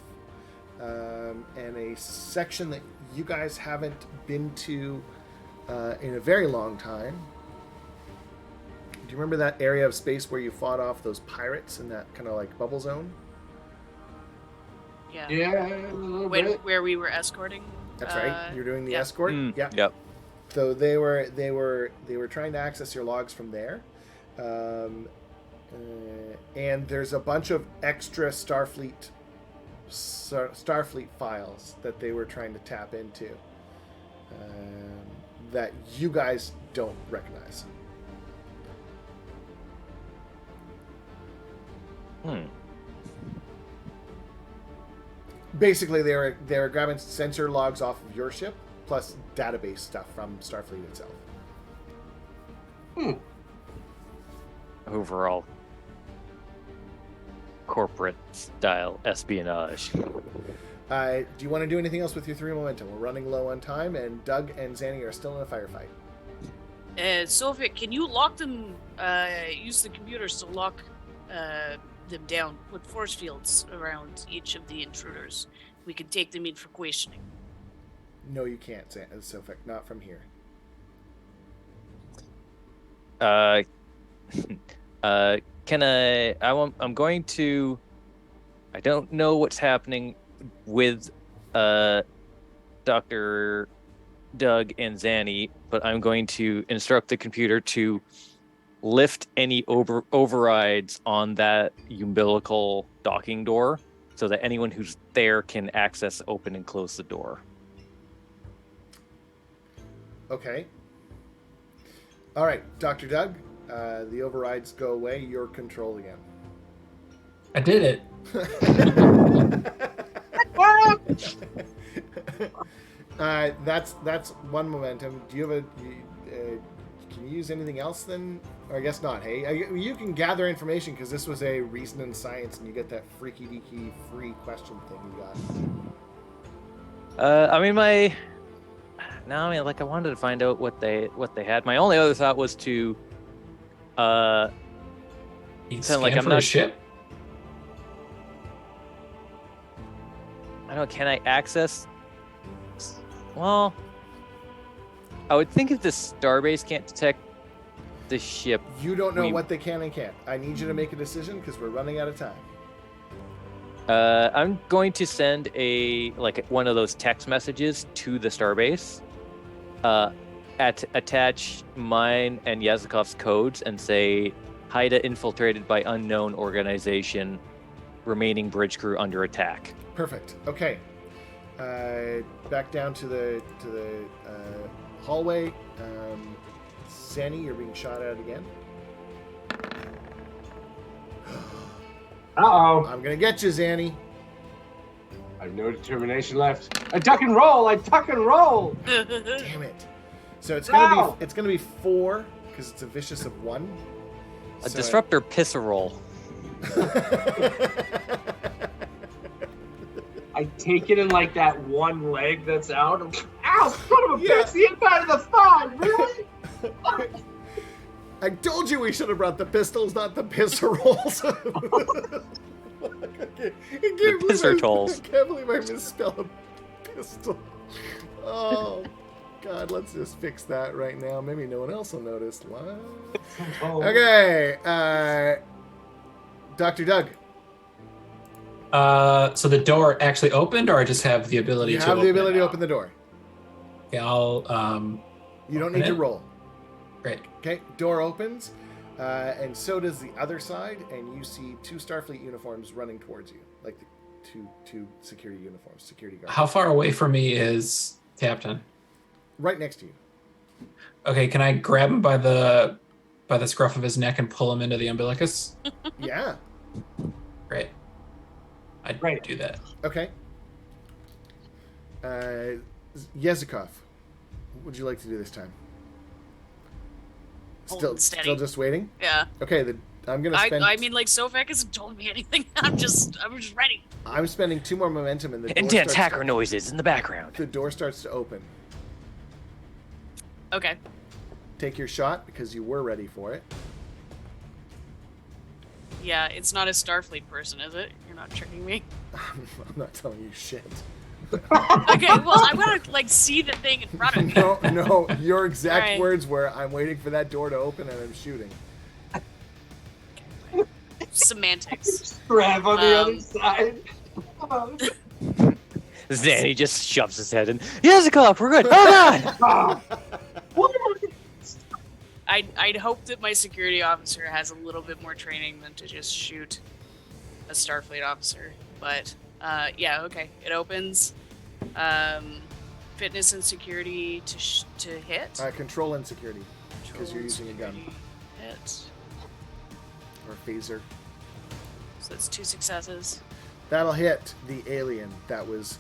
and a section that you guys haven't been to in a very long time. Do you remember that area of space where you fought off those pirates in that kind of like bubble zone? Yeah. Yeah, a little bit. Where we were escorting. That's right. You're doing the yeah. escort. Yeah. Yep. So they were trying to access your logs from there, and there's a bunch of extra Starfleet files that they were trying to tap into that you guys don't recognize. Basically, they were grabbing sensor logs off of your ship, plus database stuff from Starfleet itself. Overall, corporate style espionage. Do you want to do anything else with your 3 momentum? We're running low on time, and Doug and Zanny are still in a firefight. Sophia, can you lock them? Use the computers to lock them down with force fields around each of the intruders. We can take them in for questioning. No, you can't, Sophia. Not from here. Can I'm going to. I don't know what's happening with Dr. Doug and Zanny, but I'm going to instruct the computer to lift any overrides on that umbilical docking door so that anyone who's there can access, open, and close the door. Okay. All right, Dr. Doug, the overrides go away. You're control again. I did it. That's 1 momentum. Do you have can you use anything else then? Or I guess not. Hey, you can gather information because this was a reason in science, and you get that freaky deaky free question thing you got. I wanted to find out what they had. My only other thought was to Scan like I'm for not a ship. I don't know, can I access? Well, I would think if the starbase can't detect the ship. You don't know what they can and can't. I need you to make a decision because we're running out of time. I'm going to send one of those text messages to the starbase. Attach mine and Yazakov's codes and say, Haida infiltrated by unknown organization, remaining bridge crew under attack. Perfect. Okay. Back down to the hallway. Zanny, you're being shot at again. Uh-oh. I'm gonna get you, Zanny. I have no determination left. I duck and roll. Damn it. So it's gonna be 4 because it's a vicious of 1. A disruptor pisserole. I take it in like that one leg that's out. I'm like, ow, son of a bitch, the inside of the thigh, really? I told you we should have brought the pistols, not the pisseroles. The pisser tolls. I can't believe I misspelled a pistol. Oh, God, let's just fix that right now. Maybe no one else will notice. What? Oh. Okay, Dr. Doug. So the door actually opened, or I just have the ability You to have the ability to it now? open the door. Okay, I'll You don't open need to it. roll. Great. Okay, door opens, and so does the other side, and you see 2 Starfleet uniforms running towards you, like the two security uniforms, security guards. How far away from me is Captain? Right next to you. Okay, can I grab him by the scruff of his neck and pull him into the umbilicus? Yeah. Great. I'd Great. do that. Okay. Yezikov, what would you like to do this time? Hold steady. Still just waiting? Yeah. Okay, I'm gonna spend. I mean, like, Sofak hasn't told me anything. I'm just ready. I'm spending 2 more momentum, and the door Intense starts hacker noises in the background. The door starts to open. Okay. Take your shot because you were ready for it. Yeah, it's not a Starfleet person, is it? You're not tricking me. I'm not telling you shit. Okay, well, I want to, like, see the thing in front of me. No, your exact Alright. words were, "I'm waiting for that door to open and I'm shooting." Semantics. Grab on the other side. Zanny just shoves his head in. Yezikov, we're good. Oh god! I'd hope that my security officer has a little bit more training than to just shoot a Starfleet officer. But, yeah, okay. It opens. Fitness and security to hit. Control and security, because you're using a gun Security hit. or phaser. So that's 2 successes. That'll hit the alien that was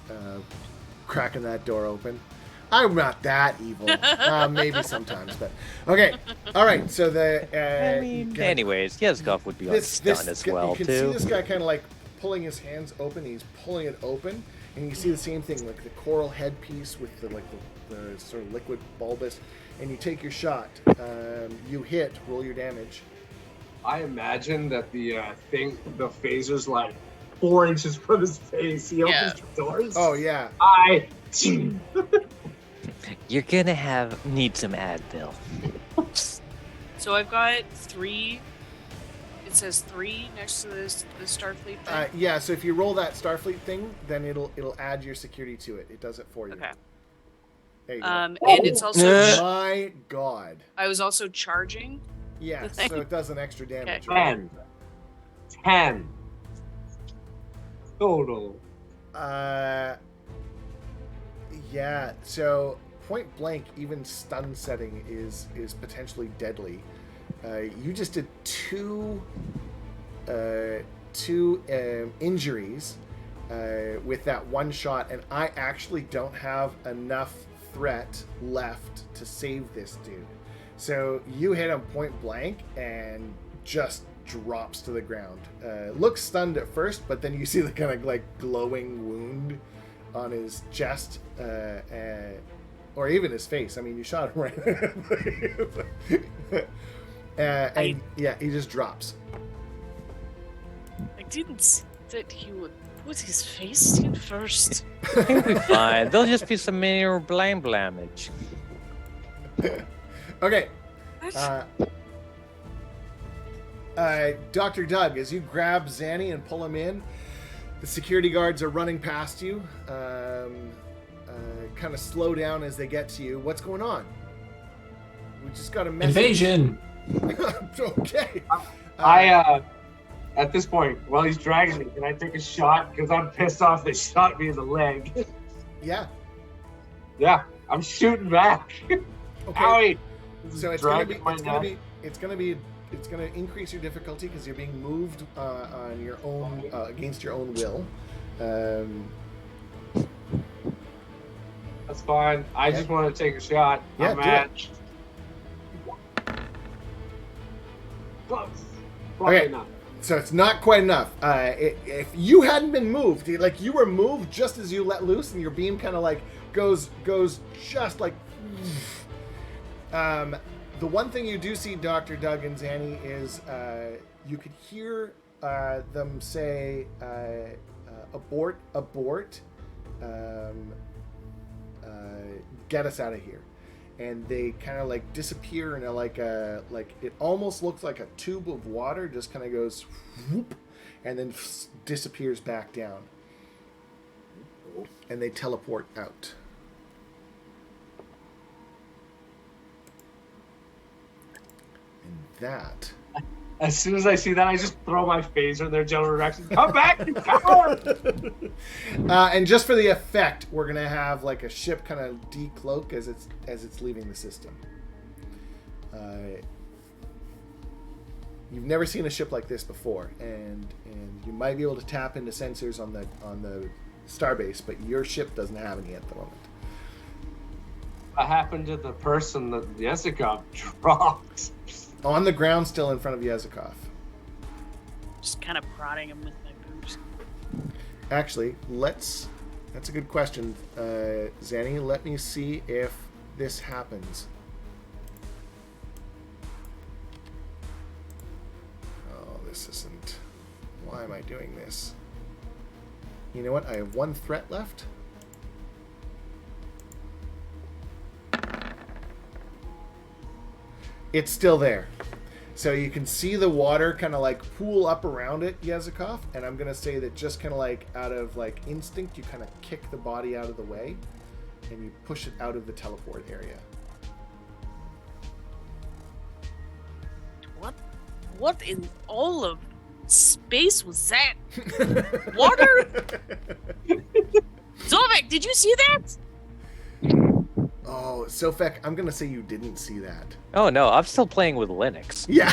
cracking that door open. I'm not that evil. Maybe sometimes, but okay. All right. So the. I mean, anyways, Yezikov would be on stun as well, you can too. see this guy kind of like pulling his hands open. He's pulling it open, and you see the same thing, like the coral headpiece with the the sort of liquid bulbous. And you take your shot. You hit. Roll your damage. I imagine that the phaser's like 4 inches from his face. He opens the doors. Oh yeah. You're gonna need some Advil. So I've got 3. It says 3 next to the Starfleet thing. Yeah. So if you roll that Starfleet thing, then it'll add your security to it. It does it for you. Okay. There you go. And it's also. My God. I was also charging. Yeah. thing. So it does an extra damage. Okay. Right? 10 total. Yeah. So point blank, even stun setting is potentially deadly. You just did two injuries with that one shot, and I actually don't have enough threat left to save this dude. So you hit him point blank and just drops to the ground. Looks stunned at first, but then you see the kind of like glowing wound on his chest, or even his face. I mean, you shot him right. And yeah, he just drops. I didn't see that he would put his face in first. He'll be fine. There'll just be some minor blame damage. Okay. Dr. Doug, as you grab Zanny and pull him in, the security guards are running past you. Kind of slow down as they get to you. What's going on? We just got a message. Invasion! Okay. At this point, while he's dragging me, can I take a shot? Because I'm pissed off they shot me in the leg. Yeah. Yeah, I'm shooting back. Okay. Owie. So it's gonna increase your difficulty because you're being moved on your own against your own will. That's fine. I just want to take a shot. Yeah, I'm do at... Close. Probably Okay. not. So it's not quite enough. If you hadn't been moved, like you were moved just as you let loose, and your beam kind of like goes just like. The one thing you do see, Dr. Doug and Zanny, is you could hear them say, "Abort, abort, get us out of here." And they kind of like disappear in like it almost looks like a tube of water just kind of goes whoop, and then disappears back down. And they teleport out. And that... As soon as I see that, I just throw my phaser in their general direction. Come back, you coward! And just for the effect, we're going to have like a ship kind of decloak as it's leaving the system. You've never seen a ship like this before, and you might be able to tap into sensors on the starbase, but your ship doesn't have any at the moment. What happened to the person that Jessica dropped? On the ground, still in front of Yezikov. Just kind of prodding him with my boot. Actually, that's a good question, Zanny. Let me see if this happens. Oh, this isn't... Why am I doing this? You know what? I have one threat left. It's still there. So you can see the water kind of like pool up around it, Yezikov, and I'm going to say that just kind of like out of like instinct, you kind of kick the body out of the way and you push it out of the teleport area. What in all of space was that? Water? Zovek, did you see that? Oh, Sofek, I'm going to say you didn't see that. Oh no, I'm still playing with Linux. Yeah.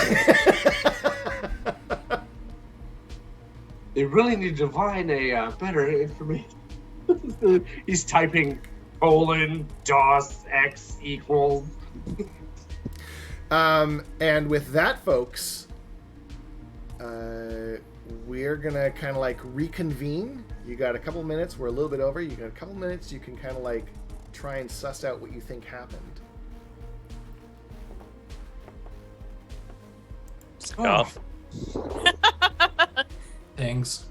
They really need to find a better information. He's typing :DOS X equals. And with that, folks, we're going to kind of like reconvene. You got a couple minutes. We're a little bit over. You got a couple minutes. You can kind of like try and suss out what you think happened. Stuff. Things.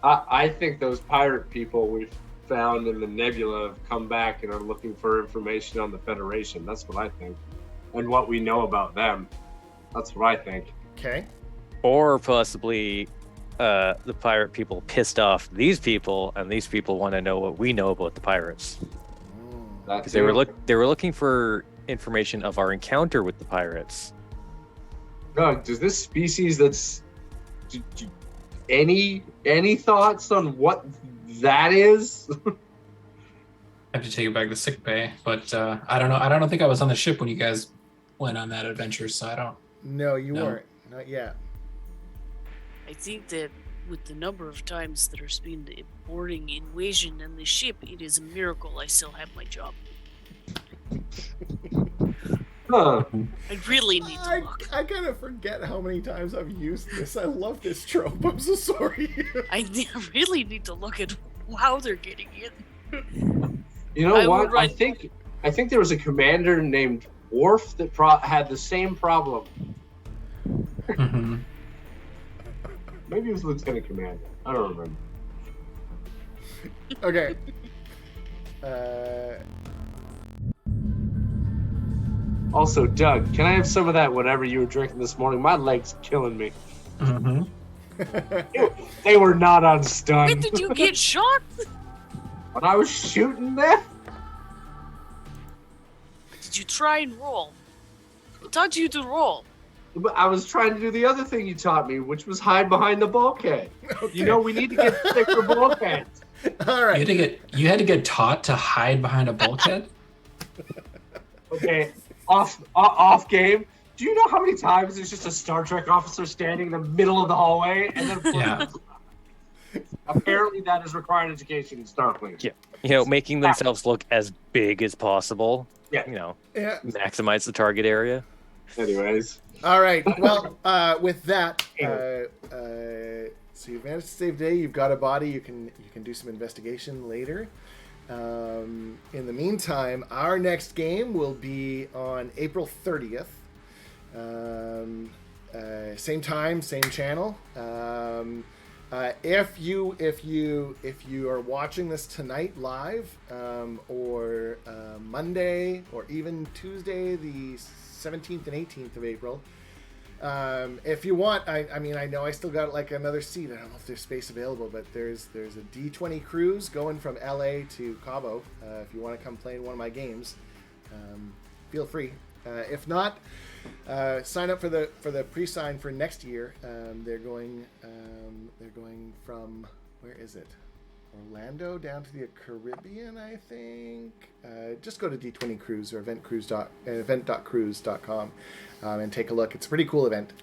I think those pirate people we found in the nebula have come back and are looking for information on the Federation. That's what I think. And what we know about them. That's what I think. Okay. Or possibly the pirate people pissed off these people, and these people want to know what we know about the pirates. Because they were looking for information of our encounter with the pirates. Doug, does this species that's any thoughts on what that is? I have to take it back to sick bay, but I don't know. I don't think I was on the ship when you guys went on that adventure, so I don't. No, you weren't. Not yet. I think that with the number of times there's been the boarding invasion on the ship, it is a miracle I still have my job. Huh. I really need to look. I kind of forget how many times I've used this. I love this trope. I'm so sorry. I really need to look at how they're getting in. You know what? I think there was a commander named Worf that had the same problem. Mm-hmm. Maybe it was Lieutenant Commander. I don't remember. Okay. Also, Doug, can I have some of that whatever you were drinking this morning? My leg's killing me. Mm-hmm. They were not on stun. When did you get shot? When I was shooting them? Did you try and roll? I taught you to roll. But I was trying to do the other thing you taught me, which was hide behind the bulkhead. Okay. You know, we need to get thicker bulkheads. All right. You had to get taught to hide behind a bulkhead? Okay, off game. Do you know how many times there's just a Star Trek officer standing in the middle of the hallway and then Yeah. Apparently that is required education in Starfleet. Yeah. You know, making themselves look as big as possible. Yeah. You know, Yeah. maximize the target area. Anyways. All right. Well, with that, so you've managed to save day. You've got a body. You can do some investigation later. In the meantime, our next game will be on April 30th. Same time, same channel. If you are watching this tonight live, or Monday, or even Tuesday, the 17th and 18th of April, If you want, I mean, I know I still got like another seat. I don't know if there's space available, but there's a D20 cruise going from LA to Cabo. If you want to come play in one of my games, feel free. If not, sign up for the pre-sign for next year. They're going from, where is it? Orlando down to the Caribbean, I think. Just go to D20 Cruise or event.cruise.com and take a look. It's a pretty cool event.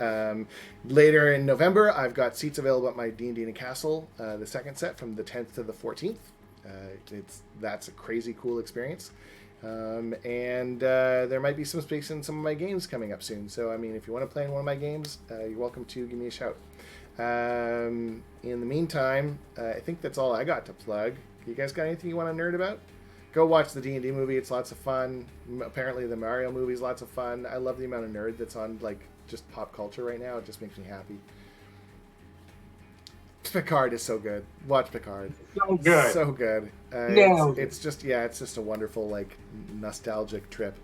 Later in November, I've got seats available at my D&D in a Castle, the second set from the 10th to the 14th. That's a crazy cool experience. And there might be some space in some of my games coming up soon. So, I mean, if you want to play in one of my games, you're welcome to give me a shout. In the meantime, I think that's all I got to plug. You guys got anything you want to nerd about? Go watch the D&D movie. It's lots of fun. Apparently the Mario movie is lots of fun. I love the amount of nerd that's on like just pop culture right now. It just makes me happy. Picard is so good. Watch Picard. So good. So good. No. It's just a wonderful like nostalgic trip.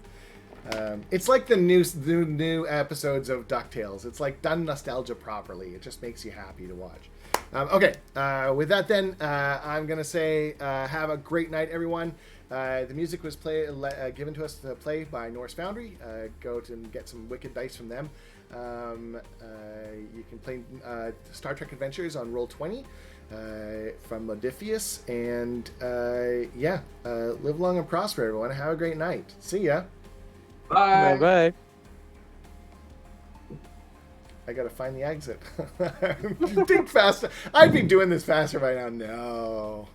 It's like the new episodes of DuckTales. It's like done nostalgia properly. It just makes you happy to watch. Okay, with that then, I'm going to say have a great night, everyone. The music was given to us to play by Norse Foundry. Go to and get some wicked dice from them. You can play Star Trek Adventures on Roll20 from Modiphius. And live long and prosper, everyone. Have a great night. See ya. Bye. Bye. I gotta find the exit. Think faster. I'd be doing this faster by now. No.